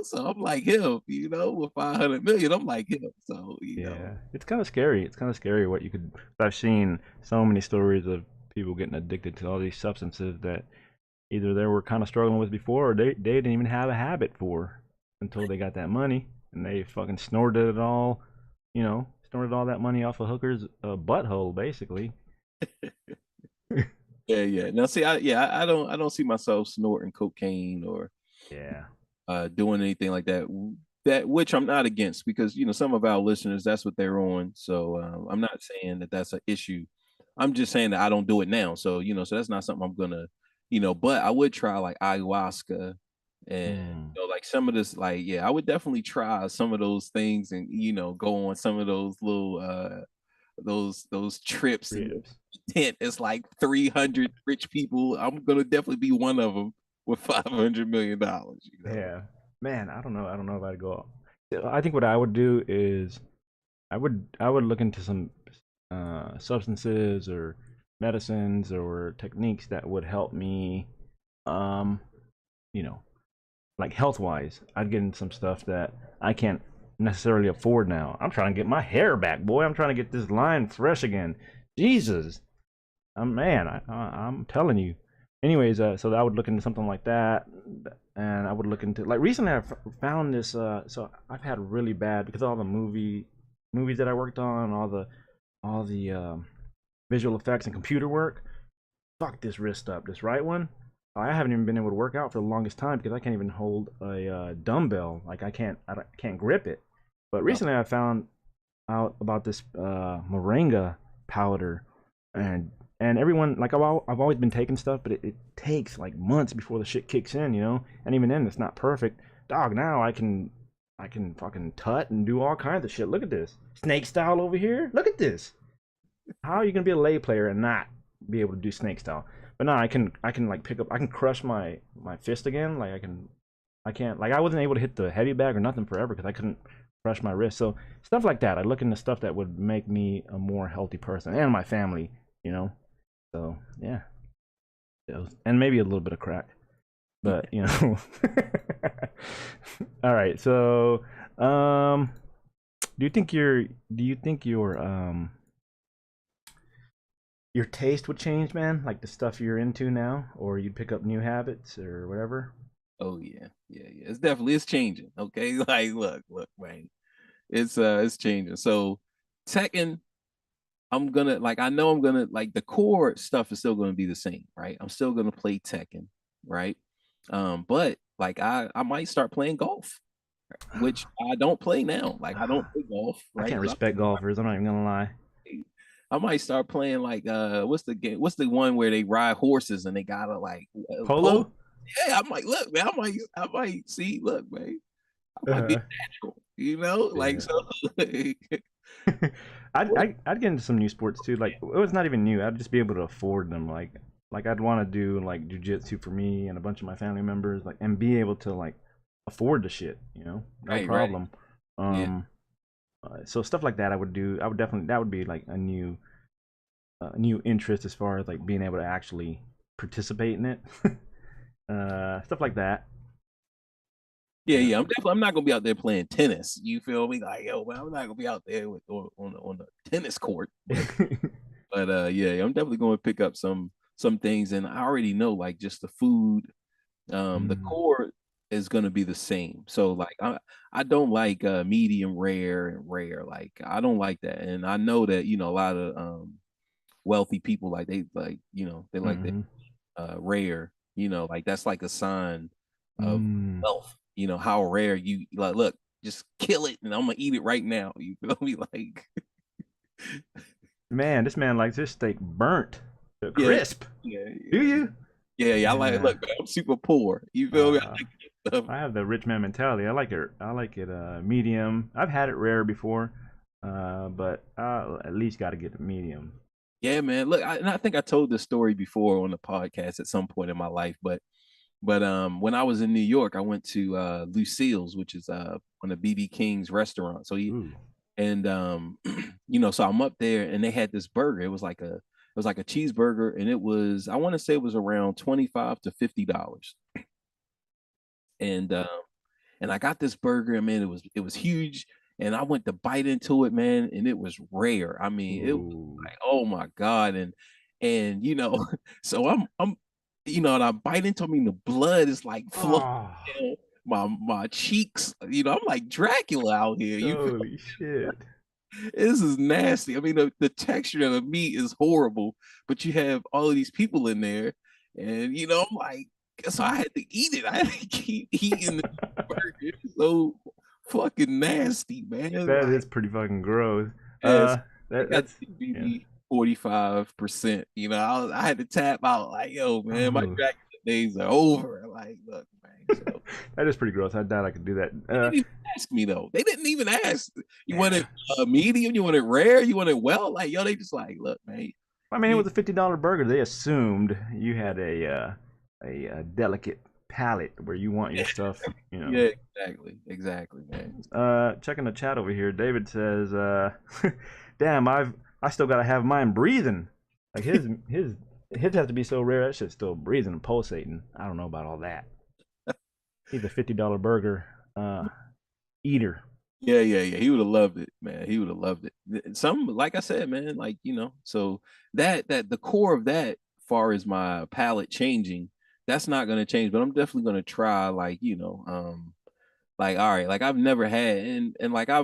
C: So I'm like him. With 500 million, I'm like him. So
B: Yeah, it's kind of scary. It's kind of scary what you could. I've seen so many stories of people getting addicted to all these substances that either they were kind of struggling with before, or they didn't even have a habit for until they got that money and they fucking snorted it all. Snorted all that money off a hooker's butthole, basically.
C: Yeah. Now, see, I don't see myself snorting cocaine or
B: Yeah.
C: doing anything like that. That which I'm not against, because some of our listeners, that's what they're on. So I'm not saying that that's an issue. I'm just saying that I don't do it now. So so that's not something I'm gonna, But I would try like ayahuasca and like some of this, like I would definitely try some of those things and go on some of those little those trips and tent. It's like 300 rich people. I'm gonna definitely be one of them with $500 million.
B: Yeah, man, I don't know. I don't know if I'd go. I think what I would do is I would look into some substances or medicines or techniques that would help me, um, you know, like health wise. I'd get in some stuff that I can't necessarily afford now. I'm trying to get my hair back, boy. I'm trying to get this line fresh again. Jesus, man, I'm telling you. Anyways, so I would look into something like that, and I would look into like recently I found this. So I've had really bad because all the movies that I worked on, all the visual effects and computer work. Fuck this wrist up, this right one. I haven't even been able to work out for the longest time because I can't even hold a dumbbell. Like I can't grip it. But recently I found out about this moringa powder, and everyone like I've always been taking stuff, but it takes like months before the shit kicks in, and even then it's not perfect. Dog, now I can fucking tut and do all kinds of shit. Look at this snake style over here. Look at this. How are you gonna be a lay player and not be able to do snake style? But no, I can like pick up. I can crush my fist again. Like I can't like I wasn't able to hit the heavy bag or nothing forever because I couldn't crush my wrist. So stuff like that. I look into stuff that would make me a more healthy person and my family. So yeah, and maybe a little bit of crack. But all right. So do you think your taste would change, man? Like the stuff you're into now, or you'd pick up new habits or whatever?
C: Oh yeah. It's changing. Okay, like look, man, it's changing. So Tekken, I know I'm gonna like the core stuff is still gonna be the same, right? I'm still gonna play Tekken, right? But like I might start playing golf, which I don't play now. Like I don't play golf,
B: I
C: right?
B: can't respect golfers. I'm not even gonna lie.
C: I might start playing like what's the game? What's the one where they ride horses and they gotta like pole?
B: Polo.
C: Yeah, I might look, man. I might see. Look, man. I might be
B: Uh,
C: natural. You know, like
B: yeah.
C: so.
B: I'd get into some new sports too. Like it was not even new. I'd just be able to afford them. Like I'd want to do like jujitsu for me and a bunch of my family members. Like and be able to like afford the shit. You know, no
C: Right.
B: problem.
C: Yeah.
B: So stuff like that I would do. I would definitely that would be like a new interest as far as like being able to actually participate in it. Stuff like that.
C: Yeah,
B: Yeah.
C: yeah. I'm not gonna be out there playing tennis. You feel me? Like, yo, man, I'm not gonna be out there with on the tennis court. But yeah, I'm definitely gonna pick up some things, and I already know like just the food, the
B: Mm.
C: core is gonna be the same. So like I don't like medium rare and rare. Like I don't like that, and I know that a lot of wealthy people like they like they like the
B: Mhm.
C: rare. Like that's like a sign of
B: Mm.
C: wealth. How rare you like. Look, just kill it, and I'm gonna eat it right now. You feel me? Like
B: Man, this man likes his steak burnt to
C: yeah,
B: crisp.
C: yeah,
B: Do
C: yeah,
B: you?
C: yeah. I like.
B: Yeah.
C: Look, man, I'm super poor. You feel me? I
B: Uh,
C: like that stuff.
B: I have the rich man mentality. I like it medium. I've had it rare before, but I at least got to get it medium.
C: Yeah, man. Look, and I think I told this story before on the podcast at some point in my life, but when I was in New York, I went to Lucille's, which is one of BB King's restaurants. So he
B: Ooh.
C: and so I'm up there, and they had this burger. It was like a cheeseburger, and it was, I want to say it was around $25 to $50. And I got this burger, and man, it was huge. And I went to bite into it, man, and it was rare. I mean, it was
B: Ooh.
C: like, oh my God. And so and I bite into, I mean, the blood is like flowing
B: Oh,
C: down my cheeks. I'm like Dracula out here. You feel
B: holy shit.
C: this is nasty. I mean, the texture of the meat is horrible, but you have all of these people in there, and I'm like, so I had to eat it. I had to keep eating the burger. It's so fucking nasty, man.
B: That
C: Like,
B: is pretty fucking gross.
C: as
B: Uh,
C: I
B: that
C: got
B: that's
C: to
B: yeah.
C: maybe 45%. I had to tap out like, yo, man, my
B: Oh,
C: Dracula days are over. Like, look, man. So
B: that is pretty gross. I doubt I could do that.
C: they didn't even ask me though. They didn't even ask. You want it
B: Yeah.
C: medium? You want it rare? You want it well? Like, yo, they just like, look, man.
B: I mean, it
C: You,
B: was a $50 burger. They assumed you had a delicate palate where you want your stuff.
C: yeah, exactly, man.
B: Checking the chat over here. David says, "Damn, I still gotta have mine breathing. Like his has to be so rare that shit's still breathing and pulsating. I don't know about all that. He's a $50 burger eater.
C: Yeah. He would have loved it, man. He would have loved it. Some, like I said, man, like so that the core of that, far as my palate changing, that's not gonna change. But I'm definitely gonna try, like like all right, like I've never had, and like I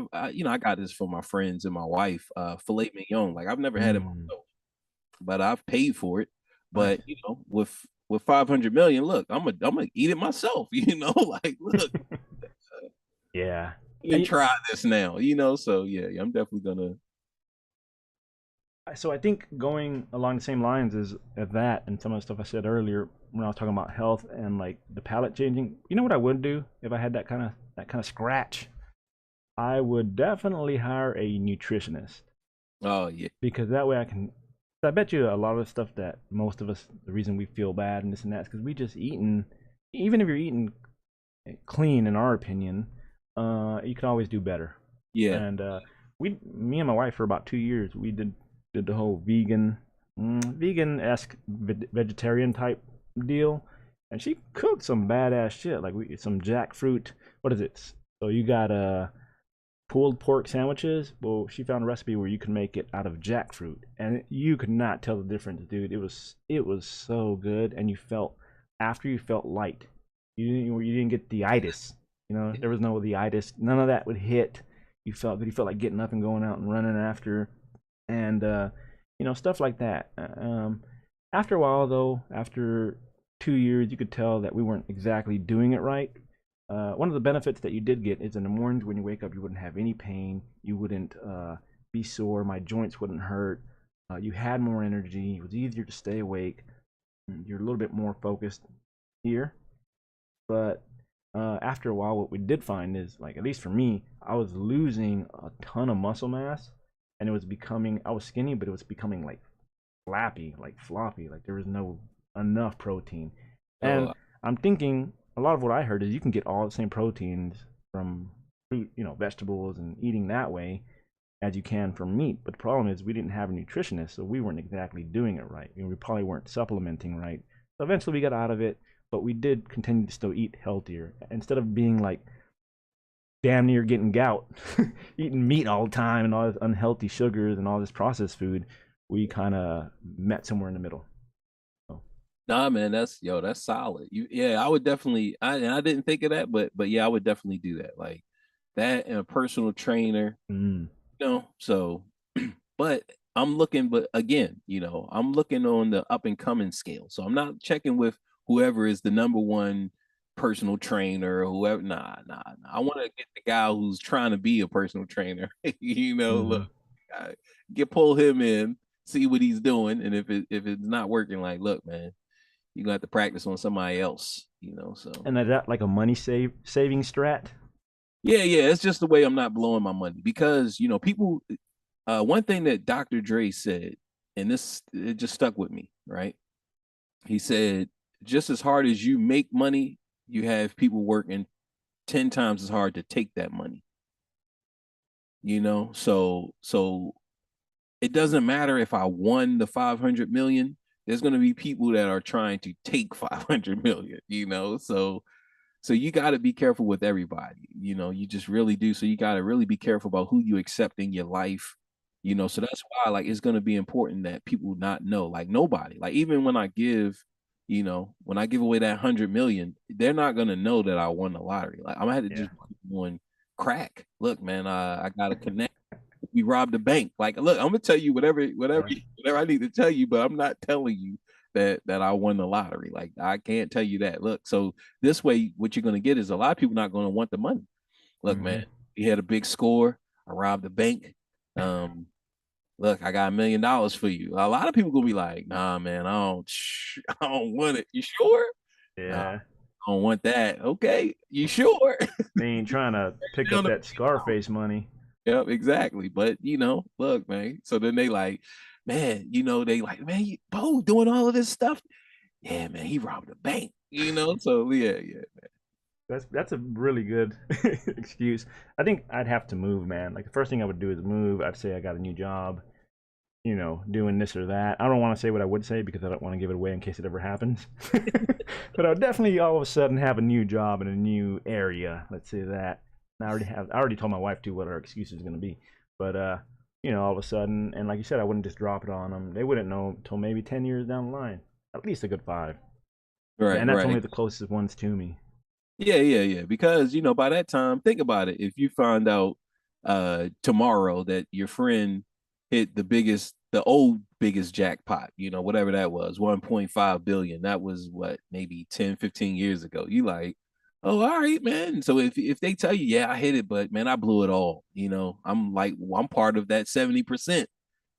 C: got this for my friends and my wife, filet mignon. Like I've never had it
B: Mm,
C: myself, but I've paid for it.
B: nice.
C: But with 500 million, look, I'm gonna eat it myself. Like look,
B: Yeah.
C: and try this now. So yeah, I'm definitely gonna.
B: So I think going along the same lines as that and some of the stuff I said earlier when I was talking about health and like the palate changing. You know what I would do if I had that kind of scratch? I would definitely hire a nutritionist
C: Oh yeah,
B: because that way I can. I bet you a lot of the stuff that most of us, the reason we feel bad and this and that is because we just eating. Even if you're eating clean, in our opinion, you can always do better.
C: yeah,
B: And me and my wife for about 2 years, we did the whole vegan-esque vegetarian type deal, and she cooked some badass shit, like some jackfruit. What is it? So you got pulled pork sandwiches. Well, she found a recipe where you can make it out of jackfruit, and you could not tell the difference, dude. It was so good, and you felt light. You didn't get the itis. There was no the itis. None of that would hit. You felt good. You felt like getting up and going out and running after, and stuff like that. After a while, though, after 2 years, you could tell that we weren't exactly doing it right. One of the benefits that you did get is in the mornings when you wake up, you wouldn't have any pain. You wouldn't be sore. My joints wouldn't hurt. You had more energy. It was easier to stay awake. You're a little bit more focused here. But after a while, what we did find is, like, at least for me, I was losing a ton of muscle mass, and it was becoming, I was skinny, but it was becoming like flappy, like floppy, like there was no enough protein. And
C: Oh,
B: I'm thinking a lot of what I heard is you can get all the same proteins from fruit, vegetables, and eating that way as you can from meat. But the problem is we didn't have a nutritionist, so we weren't exactly doing it right. We probably weren't supplementing right. So eventually we got out of it, but we did continue to still eat healthier instead of being like damn near getting gout, eating meat all the time and all this unhealthy sugars and all this processed food. We kind of met somewhere in the middle. So,
C: nah, man, that's solid. Yeah, I would definitely. I didn't think of that, but yeah, I would definitely do that. Like that and a personal trainer.
B: mm,
C: So, but I'm looking, but again, I'm looking on the up and coming scale. So I'm not checking with whoever is the number one personal trainer or whoever. Nah. I want to get the guy who's trying to be a personal trainer.
B: mm-hmm.
C: Look, pull him in, see what he's doing, and if it's not working, like, look, man, you're gonna have to practice on somebody else. So
B: And is that like a money saving strat?
C: yeah, it's just the way I'm not blowing my money because people. One thing that Dr. Dre said, and this it just stuck with me, right? He said, just as hard as you make money, you have people working 10 times as hard to take that money. So it doesn't matter if I won the 500 million, there's going to be people that are trying to take 500 million. So you got to be careful with everybody. You just really do. So you got to really be careful about who you accept in your life. So that's why, like, it's going to be important that people not know, like, nobody, like, even when I give, when I give away that 100 million, they're not going to know that I won the lottery. Like, I'm gonna have to
B: Yeah.
C: just on crack. Look, man, I got to connect. We robbed the bank. Like, look, I'm gonna tell you
B: Yeah.
C: whatever I need to tell you, but I'm not telling you that I won the lottery. Like, I can't tell you that. Look, so this way, what you're gonna get is a lot of people not gonna want the money. Look, man,
B: Mm-hmm.
C: we had a big score. I robbed the bank. Um, look, I got $1 million for you. A lot of people gonna be like, nah, man, I don't want it. You sure? Nah,
B: Yeah.
C: I don't want that. Okay, you sure?
B: They ain't trying to pick up that Scarface money.
C: Yep, exactly. But look, man. So then they like, man, they like, man, Bo doing all of this stuff. Yeah, man, he robbed a bank. So yeah.
B: That's a really good excuse. I think I'd have to move, man. Like the first thing I would do is move. I'd say I got a new job, doing this or that. I don't want to say what I would say because I don't want to give it away in case it ever happens. But I would definitely all of a sudden have a new job in a new area. Let's say that. And I already told my wife too what our excuse is going to be. But all of a sudden, and like you said, I wouldn't just drop it on them. They wouldn't know until maybe 10 years down the line. At least a good 5.
C: Right,
B: And that's only
C: right.
B: the closest ones to me.
C: Yeah. Because by that time, think about it. If you find out tomorrow that your friend hit the old biggest jackpot, whatever that was, 1.5 billion. That was what, maybe 10, 15 years ago. You like, oh, all right, man. So if they tell you, yeah, I hit it, but man, I blew it all, I'm like, well, I'm part of that 70%.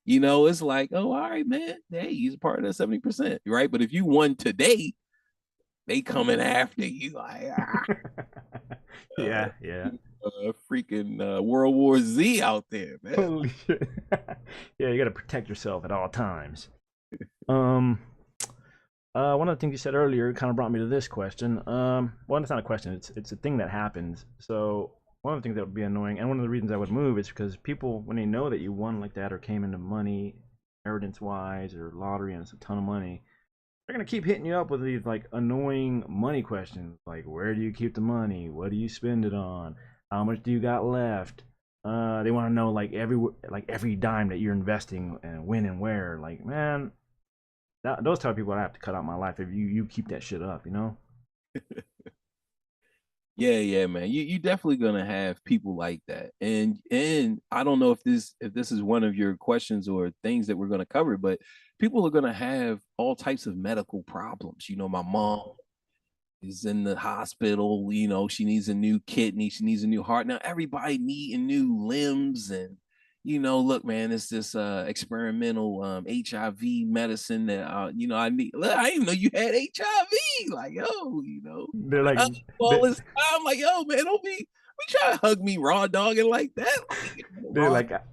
C: It's like, oh, all right, man. Hey, he's a part of that 70%, right? But if you won today, they coming after you like, uh,
B: Yeah.
C: freaking World War Z out there, man.
B: Holy shit. Yeah, you got to protect yourself at all times. Um, one of the things you said earlier kind of brought me to this question. Well, it's not a question. It's a thing that happens. So one of the things that would be annoying, and one of the reasons I would move is because people, when they know that you won like that or came into money, inheritance wise, or lottery, and it's a ton of money, they're gonna keep hitting you up with these like annoying money questions, like where do you keep the money? What do you spend it on? How much do you got left? They want to know like every dime that you're investing and when and where. Like, man, those type of people I have to cut out my life if you keep that shit up.
C: Yeah, man. You definitely gonna have people like that. And I don't know if this is one of your questions or things that we're gonna cover, but people are gonna have all types of medical problems. My mom is in the hospital, she needs a new kidney, she needs a new heart. Now everybody needing new limbs and look, man, it's this experimental HIV medicine that I need. Look, I didn't even know you had HIV. Like, yo,
B: They're like,
C: all
B: they,
C: this time, like, yo, man, don't be try to hug me raw dogging like that. Like,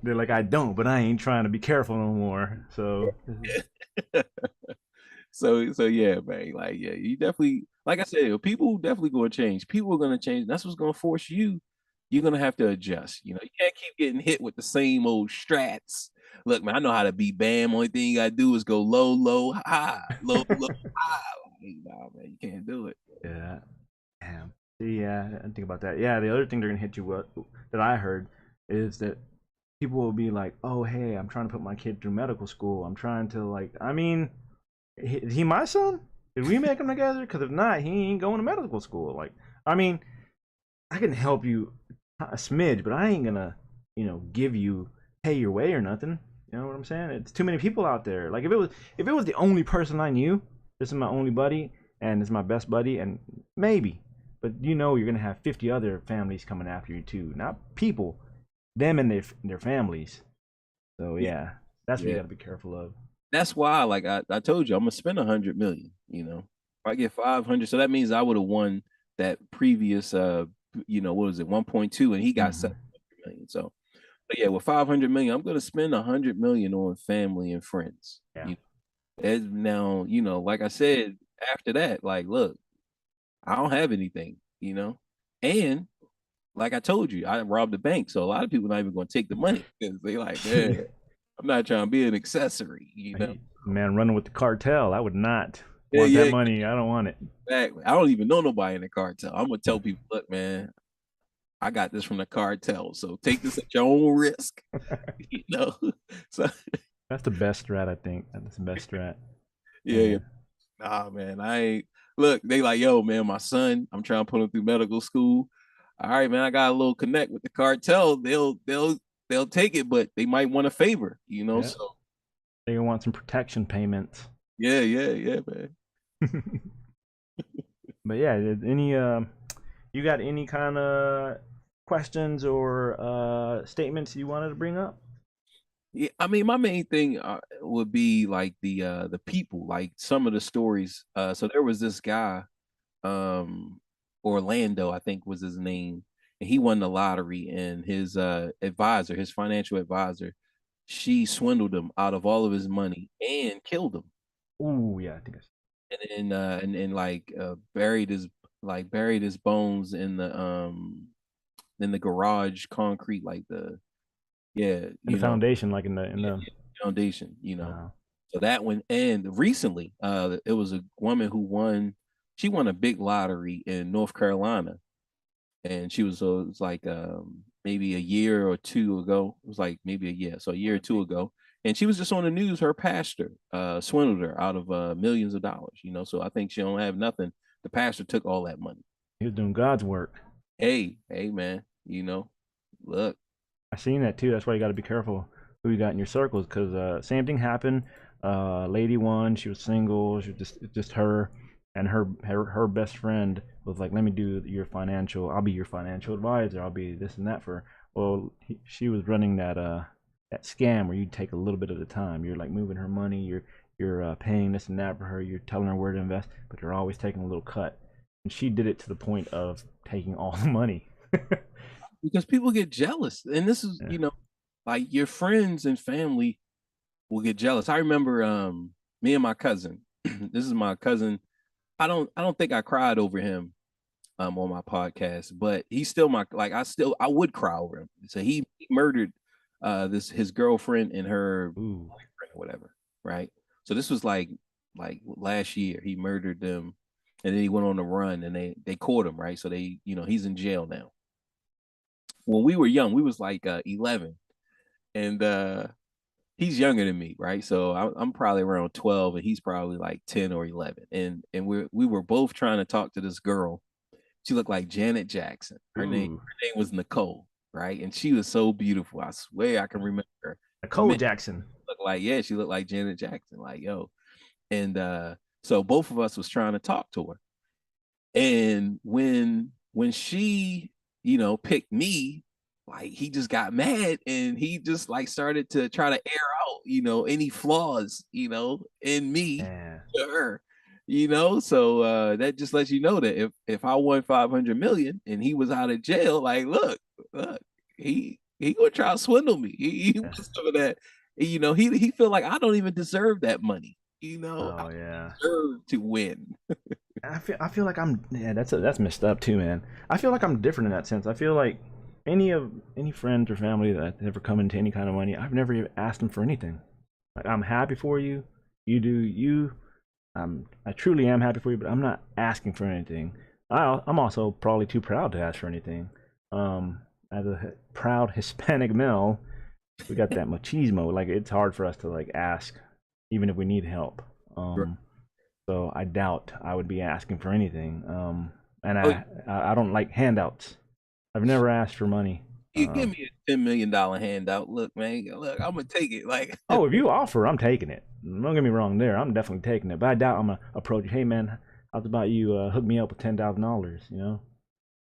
B: they're like, I don't, but I ain't trying to be careful no more. So
C: so yeah, man. Like, yeah, you definitely, like I said, people definitely gonna change. People are gonna change. That's what's gonna force you. You're gonna have to adjust. You can't keep getting hit with the same old strats. Look, man, I know how to be BAM. Only thing you gotta do is go low, low, high, low, low, high. Like, nah, man, you can't do it.
B: yeah, damn. Yeah, I didn't think about that. Yeah, the other thing they're gonna hit you with that I heard is that people will be like, "Oh, hey, I'm trying to put my kid through medical school. I'm trying to like, I mean, is he my son? Did we make him together? Because if not, he ain't going to medical school. Like, I mean, I can help you a smidge, but I ain't gonna, give you pay your way or nothing. You know what I'm saying? It's too many people out there. Like if it was the only person I knew, this is my only buddy and this is my best buddy, and maybe, but you're gonna have 50 other families coming after you too. Not people, them and their families. So yeah, that's what you
C: Yeah.
B: got to be careful of.
C: That's why, like I told you, I'm gonna spend 100 million. If I get 500, so that means I would have won that previous what was it, 1.2, and he got
B: Mhm.
C: 700 million. So, but yeah, with 500 million, I'm gonna spend 100 million on family and friends.
B: Yeah.
C: As now, like I said, after that, like, look, I don't have anything, and like I told you, I robbed the bank, so a lot of people not even gonna take the money because they like, man, I'm not trying to be an accessory.
B: Man, running with the cartel, I would not
C: Yeah,
B: want that
C: yeah,
B: money. I don't want it.
C: exactly. I don't even know nobody in the cartel. I'm gonna tell people, look, man, I got this from the cartel, so take this at your own risk. you know. So
B: That's the best strat, I think. That's the best strat.
C: yeah, yeah.
B: Yeah.
C: Nah, man, I ain't. Look, they like, yo, man, my son, I'm trying to put him through medical school. All right, man, I got a little connect with the cartel. They'll take it, but they might want a favor.
B: Yeah.
C: So
B: They want some protection payments.
C: yeah, yeah, yeah, man.
B: But yeah, any you got any kind of questions or statements you wanted to bring up?
C: Yeah, I mean, my main thing would be like the people, like some of the stories. So there was this guy, um, Orlando, I think was his name, and he won the lottery. And his advisor, his financial advisor, she swindled him out of all of his money and killed him,
B: Ooh, yeah, I think
C: and like buried his bones in the garage concrete, like the yeah,
B: in the foundation, like in the
C: foundation.
B: uh,
C: So that one, and recently, it was a woman who won. She won a big lottery in North Carolina, and she was, it was like maybe a year or two ago. It was like maybe a year, so a year or two ago, and she was just on the news. Her pastor swindled her out of millions of dollars. So I think she don't have nothing. The pastor took all that money.
B: he was doing God's work.
C: Hey, man. Look.
B: I seen that too. That's why you got to be careful who you got in your circles, because same thing happened. Lady one, she was single. She was just her, and her best friend was like, "Let me do your financial. I'll be your financial advisor. I'll be this and that for." Well, she was running that scam where you take a little bit at a time. You're like moving her money. You're paying this and that for her. You're telling her where to invest, but you're always taking a little cut. And she did it to the point of taking all the money.
C: Because people get jealous, and this is
B: Yeah.
C: like your friends and family will get jealous. I remember me and my cousin. This is my cousin. I don't think I cried over him on my podcast, but he's still I would cry over him. So he murdered this his girlfriend and her
B: Ooh.
C: boyfriend or whatever, right? So this was like last year. He murdered them, and then he went on the run, and they caught him, right? So he's in jail now. When we were young, we was like 11, and he's younger than me, right? So I'm probably around 12, and he's probably like 10 or 11, and we were both trying to talk to this girl. She looked like Janet Jackson. Her name
B: Ooh.
C: was Nicole, right? And she was so beautiful. I swear I can remember her.
B: Nicole Jackson.
C: She looked like Janet Jackson, like yo. And so both of us was trying to talk to her. And when she, picked me, like he just got mad and he just like started to try to air out, any flaws, in me
B: Yeah.
C: to her. So that just lets you know that if I won 500 million and he was out of jail, like look, he gonna try to swindle me. He wants some of that. He feel like I don't even deserve that money. I
B: Oh yeah.
C: deserve to win.
B: I feel like I'm yeah, that's messed up too, man. I feel like I'm different in that sense. I feel like any friends or family that ever come into any kind of money, I've never even asked them for anything. Like I'm happy for you, you do you. I truly am happy for you, but I'm not asking for anything. I'm also probably too proud to ask for anything. As a proud Hispanic male, we got that machismo. Like it's hard for us to like ask, even if we need help. Um, so I doubt I would be asking for anything. And
C: Oh,
B: I don't like handouts. I've never asked for money.
C: you give me a $10 million handout. Look, man, look, I'm gonna take it. Like,
B: Oh, if you offer, I'm taking it. Don't get me wrong there. I'm definitely taking it. But I doubt I'm gonna approach you. Hey man, how's about you hook me up with $10,000? You know?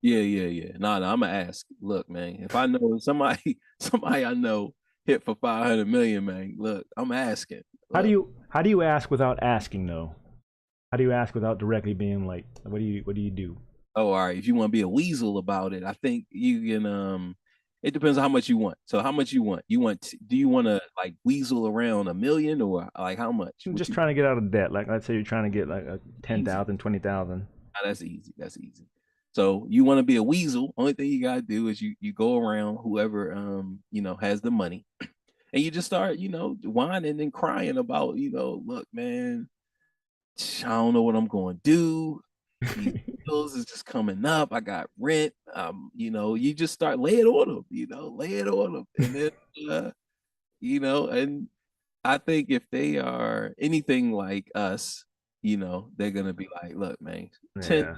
C: yeah. No, I'm gonna ask. Look, man, if I know somebody, somebody I know hit for 500 million, man, look, I'm asking. Look,
B: How do you ask without asking though? How do you ask without directly being like, what do you do?
C: oh, all right. If you want to be a weasel about it, I think you can. It depends on how much you want. So, how much you want? Do you want to like weasel around a million or like how much?
B: I'm
C: What
B: just
C: you
B: trying to get out of debt. Like let's say you're trying to get like a
C: easy?
B: 10,000, 20,000.
C: That's easy. That's easy. So you want to be a weasel? Only thing you gotta do is you go around whoever has the money, and you just start whining and crying about look, man, I don't know what I'm going to do. These bills is just coming up. I got rent. You just start lay it on them. Lay it on them, and then and I think if they are anything like us, they're gonna be like, look, man,
B: Yeah.
C: 10,000,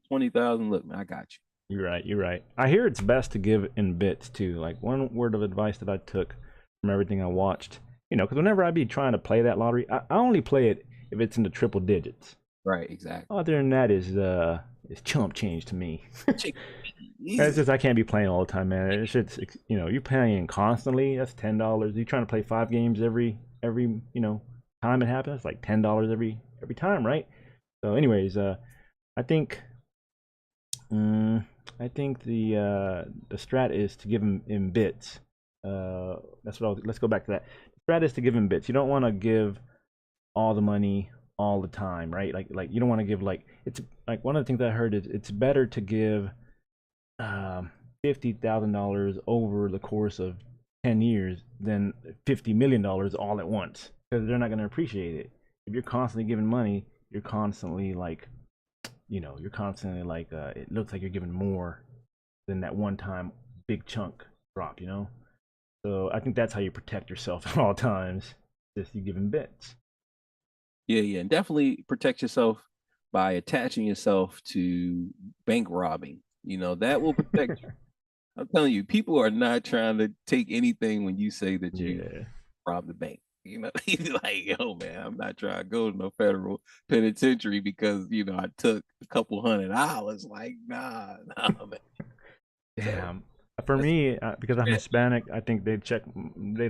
C: 20,000. Look, man, I got you.
B: You're right. You're right. I hear it's best to give in bits too. Like one word of advice that I took from everything I watched, because whenever I be trying to play that lottery, I only play it if it's in the triple digits.
C: Right, exactly.
B: Other than that is chump change to me.
C: Chick-
B: It's
C: Easy.
B: just I can't be playing all the time, man. It's just you're playing constantly. That's $10. You trying to play 5 games every time it happens. It's like $10 every time, right? So, anyways, I think mm, I think the strat is to give him in bits. That's what let's go back to that. The strat is to give him bits. You don't want to give all the money all the time, right? Like you don't want to give like it's like one of the things I heard is it's better to give $50,000 over the course of 10 years than $50 million all at once because they're not going to appreciate it. If you're constantly giving money, you're constantly like it looks like you're giving more than that one time big chunk drop, So I think that's how you protect yourself at all times. Just you giving bits.
C: Yeah, and definitely protect yourself by attaching yourself to bank robbing. That will protect you. I'm telling you, people are not trying to take anything when you say that you
B: Yeah.
C: robbed the bank. He's like, yo, man, I'm not trying to go to no federal penitentiary because I took a couple $100. Like, nah, man. So
B: Damn. For
C: that's
B: me, because I'm
C: yeah,
B: Hispanic, I think they'd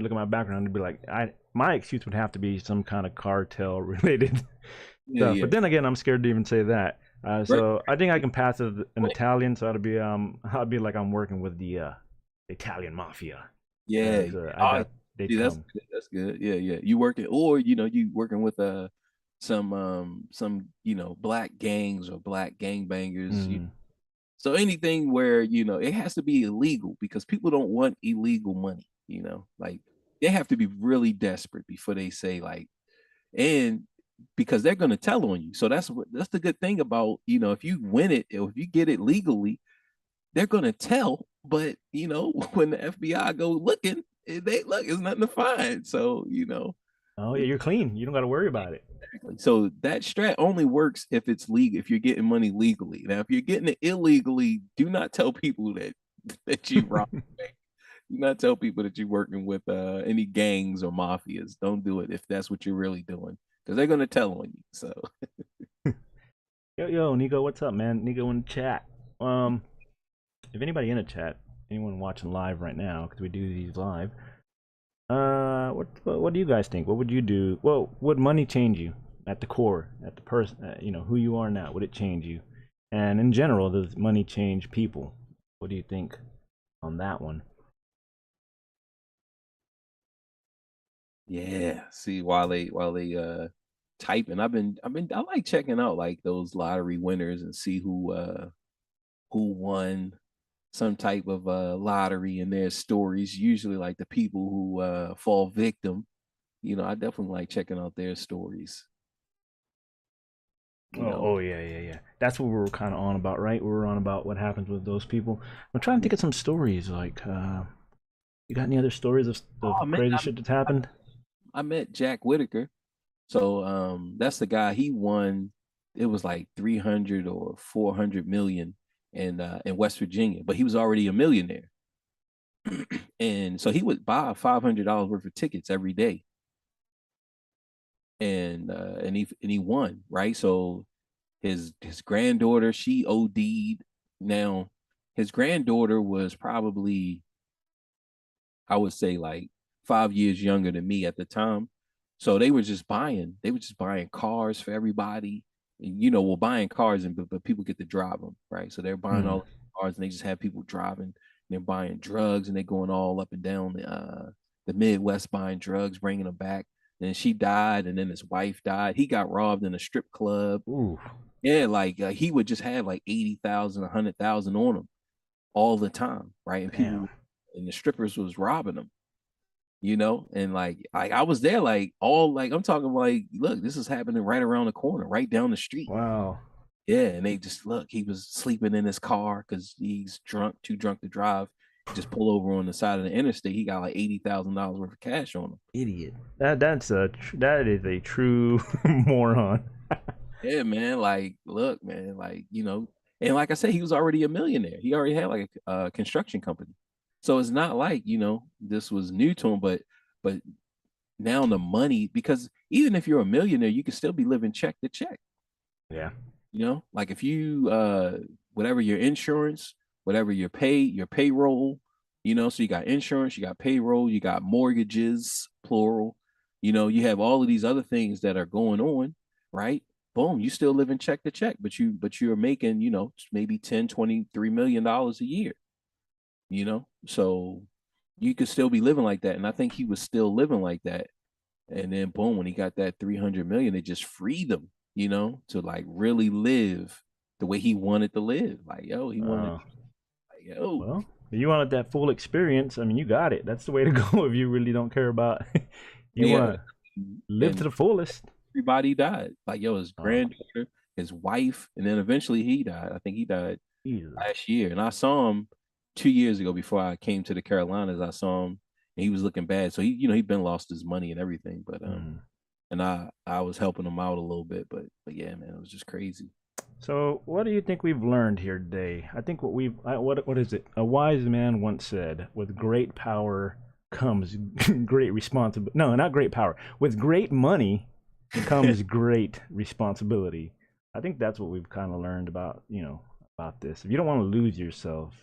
B: look at my background and be like, my excuse would have to be some kind of cartel related stuff.
C: yeah.
B: But then again, I'm scared to even say that.
C: Right.
B: So I think I can pass as an Italian. So I'd be like I'm working with the Italian mafia.
C: Yeah.
B: Because I
C: Oh,
B: got they
C: see, that's
B: come.
C: good. That's good. Yeah. You working or you working with some black gangs or black gangbangers.
B: Mm.
C: So anything where it has to be illegal because people don't want illegal money. Like they have to be really desperate before they say like, and because they're gonna tell on you. So that's the good thing about if you win it or if you get it legally, they're gonna tell. But when the FBI go looking, they look, it's nothing to find. So
B: Oh yeah, you're clean. You don't got to worry about it.
C: exactly. So that strat only works if it's legal, if you're getting money legally. Now, if you're getting it illegally, do not tell people that you rob. Do not tell people that you're working with any gangs or mafias. Don't do it if that's what you're really doing, because they're gonna tell on you. So
B: Yo, Nico, what's up, man? Nico in the chat. If anybody in the chat anyone watching live right now, because we do these live. What do you guys think? What would you do? Well, would money change you at the core, at the person, who you are now? Would it change you? And in general, does money change people? What do you think on that one?
C: Yeah. See, while they typing, I like checking out like those lottery winners and see who won some type of lottery and their stories. Usually like the people who fall victim. I definitely like checking out their stories. You
B: Oh,
C: know.
B: oh yeah, yeah, yeah. That's what we were kind of on about, right? We were on about what happens with those people. I'm trying to think of some stories. Like, you got any other stories of
C: Oh man,
B: crazy shit that's happened?
C: I met Jack Whitaker. So that's the guy. He won. It was like 300 or 400 million in West Virginia, but he was already a millionaire. And so he would buy $500 worth of tickets every day, and he won, right? So his granddaughter, she OD'd. Now his granddaughter was probably, I would say, like 5 years younger than me at the time. So they were just buying cars for everybody. And, well, buying cars, but people get to drive them, right? So they're buying
B: Hmm.
C: all the cars, and they just have people driving. And they're buying drugs, and they're going all up and down the Midwest buying drugs, bringing them back. And she died, and then his wife died. He got robbed in a strip club.
B: Ooh,
C: Yeah, like he would just have like 80,000, 100,000 on him all the time, right? And
B: damn.
C: people and the strippers was robbing him, and like I was there, like all like I'm talking like, look, this is happening right around the corner, right down the street.
B: Wow.
C: Yeah, and they just look, he was sleeping in his car because he's drunk, too drunk to drive. He just pull over on the side of the interstate. He got like $80,000 worth of cash on him.
B: Idiot. That is a true moron.
C: Yeah, man. Like, look, man. Like, and like I said, he was already a millionaire. He already had like a construction company. So it's not like this was new to him, but now the money, because even if you're a millionaire, you can still be living check to check.
B: Yeah.
C: Like if you whatever your insurance, whatever your payroll, so you got insurance, you got payroll, you got mortgages, plural, you have all of these other things that are going on, right? Boom, you still living check to check, but you're making, maybe 10, 23 million dollars a year, so you could still be living like that. And I think he was still living like that. And then boom, when he got that 300 million, it just freed him, to like really live the way he wanted to live. Like, yo, he wanted,
B: Uh,
C: like, yo,
B: well, if you wanted that full experience, I mean, you got it. That's the way to go if you really don't care about. You
C: yeah.
B: want to live to
C: And
B: the fullest.
C: everybody died. Like, yo, his
B: Oh,
C: granddaughter, his wife, and then eventually he died. I think he died
B: Jesus.
C: last year. And I saw him 2 years ago before I came to the Carolinas. I saw him and he was looking bad. So he'd been lost his money and everything. But
B: Mm.
C: and I was helping him out a little bit. But yeah, man, it was just crazy.
B: So, what do you think we've learned here today? I think what is it? A wise man once said, "With great power comes great responsibility." No, not great power. With great money comes great responsibility. I think that's what we've kind of learned about this. If you don't want to lose yourself,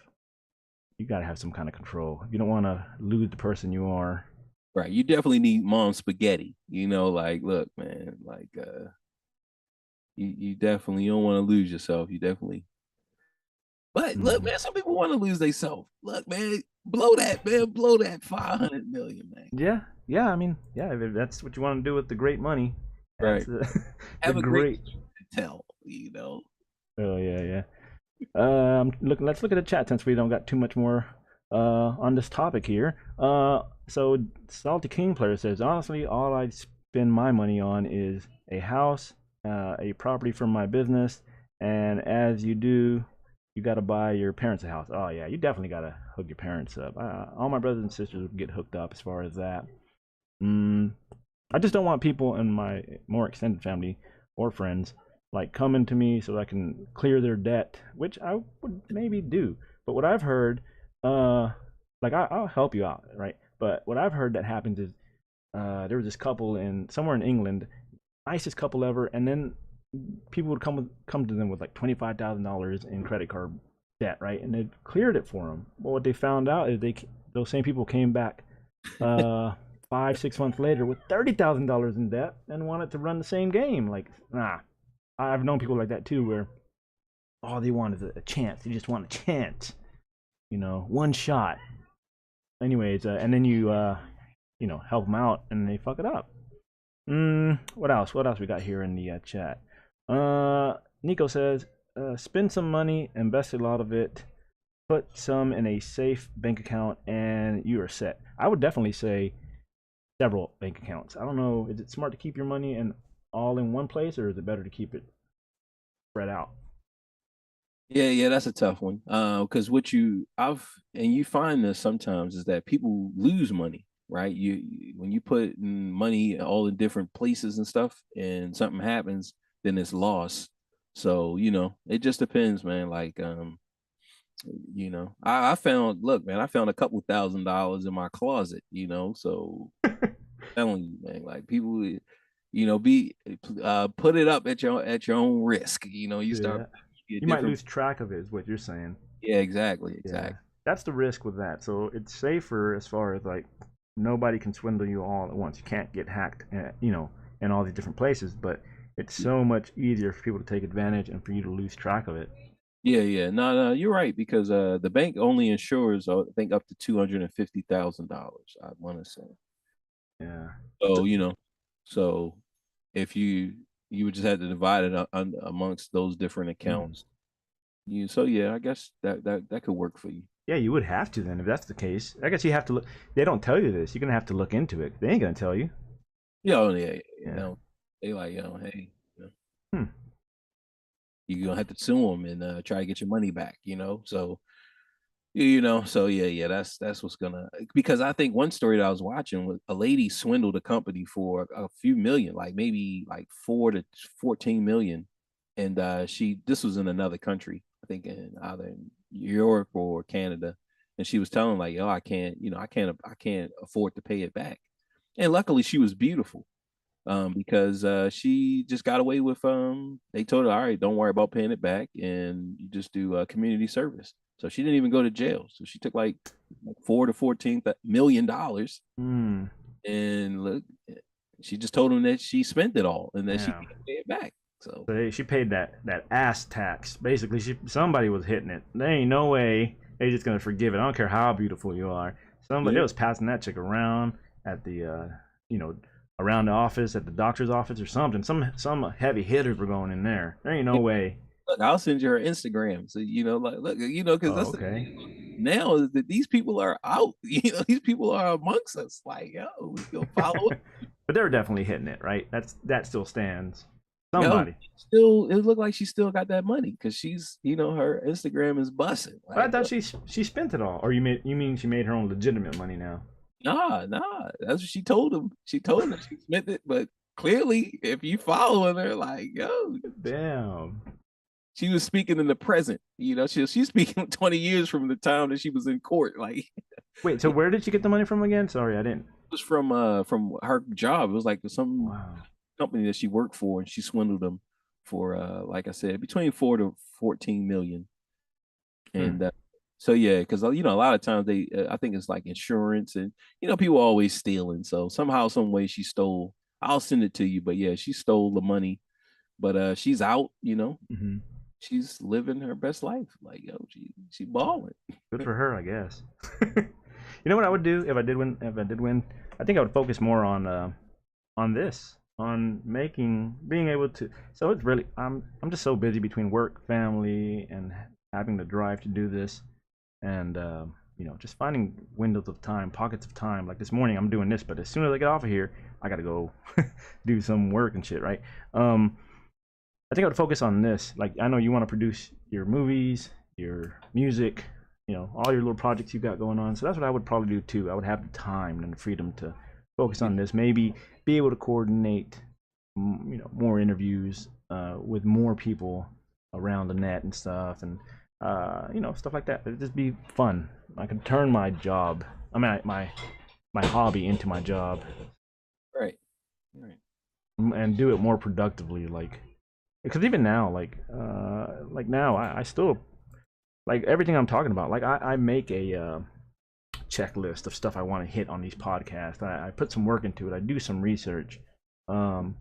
B: you got to have some kind of control. If you don't want to lose the person you are.
C: Right. You definitely need mom spaghetti. Like, look, man, like you definitely don't want to lose yourself. You definitely. But look,
B: Mhm.
C: man, some people want to lose themselves. Look, man, blow that, man, blow that 500 million, man.
B: Yeah, yeah. I mean, yeah. If that's what you want to do with the great money, that's
C: Right.
B: the
C: Have a great
B: great.
C: to tell.
B: Oh yeah, yeah. Look. Let's look at the chat since we don't got too much more on this topic here. So Salty King player says, honestly, all I spend my money on is a house, a property from my business, and as you do, you got to buy your parents a house. Oh yeah, you definitely got to hook your parents up. All my brothers and sisters get hooked up as far as that. Mm, I just don't want people in my more extended family or friends like coming to me so I can clear their debt, which I would maybe do. But what I've heard, uh, like I'll help you out, right? But what I've heard that happens is there was this couple in somewhere in England, nicest couple ever, and then people would come to them with like $25,000 in credit card debt, right? And they cleared it for them. Well, what they found out is those same people came back 5, 6 months later with $30,000 in debt and wanted to run the same game. Like, nah. I've known people like that too, where all they want is a chance. They just want a chance, one shot. Anyways, and then you help them out and they fuck it up. What else? What else we got here in the chat? Nico says, spend some money, invest a lot of it, put some in a safe bank account, and you are set. I would definitely say several bank accounts. I don't know, is it smart to keep your money all in one place, or is it better to keep it spread out?
C: Yeah, that's a tough one. Because you find this sometimes is that people lose money, right? When you put money all in different places and stuff, and something happens, then it's lost. So it just depends, man. Like I found I found a couple $1,000s in my closet, so telling you, man, like people, be put it up at your own risk. You start
B: you might lose track of it, is what you're saying.
C: Yeah, exactly.
B: Yeah. That's the risk with that. So it's safer as far as like nobody can swindle you all at once. You can't get hacked, in all these different places, but it's so much easier for people to take advantage and for you to lose track of it.
C: Yeah. No, you're right, because the bank only insures, I think, up to $250,000, I want to say.
B: Yeah.
C: So if you would just have to divide it amongst those different accounts. I guess that could work for you.
B: Yeah, you would have to then, if that's the case. I guess you have to look. They don't tell you this. You're gonna have to look into it. They ain't gonna tell you.
C: Yeah. They like, hey, you're gonna have to sue them and try to get your money back. So that's what's gonna, because I think one story that I was watching was a lady swindled a company for a few million, like maybe like 4 to 14 million, and this was in another country, I think in either Europe or Canada, and she was telling like, I can't afford to pay it back, and luckily she was beautiful, because she just got away with they told her, all right, don't worry about paying it back, and you just do community service. So she didn't even go to jail. So she took like $4 to $14 million, and look, she just told him that she spent it all and that she can't pay it back. So
B: she paid that ass tax. Basically, somebody was hitting it. There ain't no way they just gonna forgive it. I don't care how beautiful you are. Somebody was passing that chick around at the around the office, at the doctor's office or something. Some heavy hitters were going in there. There ain't no way.
C: Look, I'll send you her Instagram. So because that's
B: okay.
C: Now is that these people are out. These people are amongst us. Like, we go follow it.
B: But they were definitely hitting it, right? That still stands. Somebody.
C: It looked like she still got that money, because she's, her Instagram is busting.
B: Like, I thought she spent it all. Or you mean she made her own legitimate money now?
C: Nah. That's what she told him. She told him she spent it, but clearly, if you following her, like,
B: damn.
C: She was speaking in the present. She's speaking 20 years from the time that she was in court. Like,
B: wait, so where did she get the money from again? Sorry, I didn't.
C: It was from her job. It was like some company that she worked for, and she swindled them for like I said, between 4 to 14 million. And because a lot of times I think it's like insurance, and people are always stealing. So somehow, some way, she stole. I'll send it to you, but yeah, she stole the money. But she's out. She's living her best life. Like, she balling.
B: Good for her, I guess. You know what I would do if I did win? I think I would focus more on this, on being able to. So it's really, I'm just so busy between work, family, and having the drive to do this, and just finding windows of time, pockets of time. Like this morning, I'm doing this, but as soon as I get off of here, I gotta go do some work and shit, right? I think I would focus on this. Like, I know you want to produce your movies, your music, all your little projects you got going on. So that's what I would probably do too. I would have the time and the freedom to focus on this. Maybe be able to coordinate, more interviews with more people around the net and stuff, and stuff like that. It'd just be fun. I could turn my job, my hobby into my job,
C: right,
B: and do it more productively. Like, because even now, like now, I still like everything I'm talking about. Like I make a checklist of stuff I want to hit on these podcasts. I put some work into it. I do some research, um,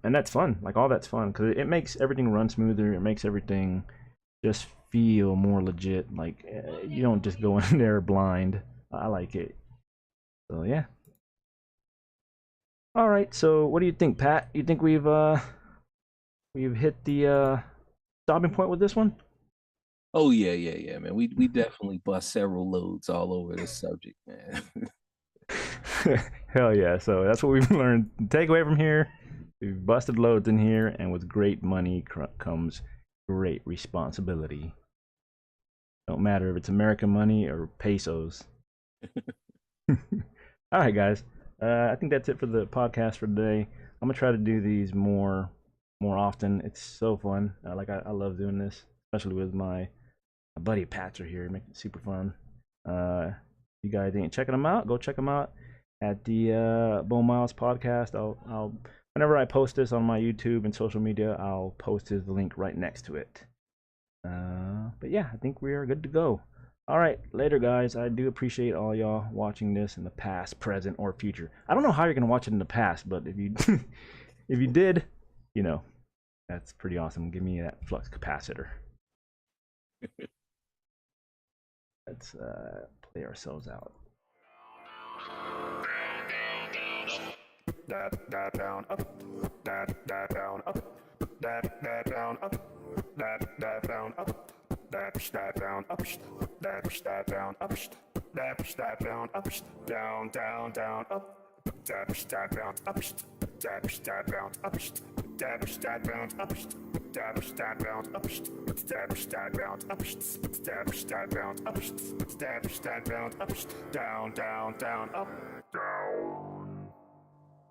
B: and that's fun. Like all that's fun because it makes everything run smoother. It makes everything just feel more legit. Like you don't just go in there blind. I like it. So yeah. All right. So what do you think, Pat? You think we've hit the stopping point with this one?
C: Oh yeah, man. We definitely bust several loads all over this subject, man.
B: Hell yeah. So that's what we've learned. Take away from here. We've busted loads in here, and with great money comes great responsibility. Don't matter if it's American money or pesos. All right, guys. I think that's it for the podcast for today. I'm gonna try to do these more often. It's so fun. I love doing this, especially with my buddy Patzer here. Make it super fun. You guys ain't checking them out? Go check them out at the Bo Miles podcast. I'll whenever I post this on my YouTube and social media, I'll post his link right next to it. But yeah, I think we are good to go. All right, later, guys. I do appreciate all y'all watching this in the past, present, or future. I don't know how you're gonna watch it in the past, but if you if you did, you know, that's pretty awesome. Give me that flux capacitor. Let's play ourselves out.
A: That down up, that down up, that down up, that down up, that down up, that down up, that down up, down down up, that down up, that down up, that down up, that down up, that down up, that down up, that down up, down up, down.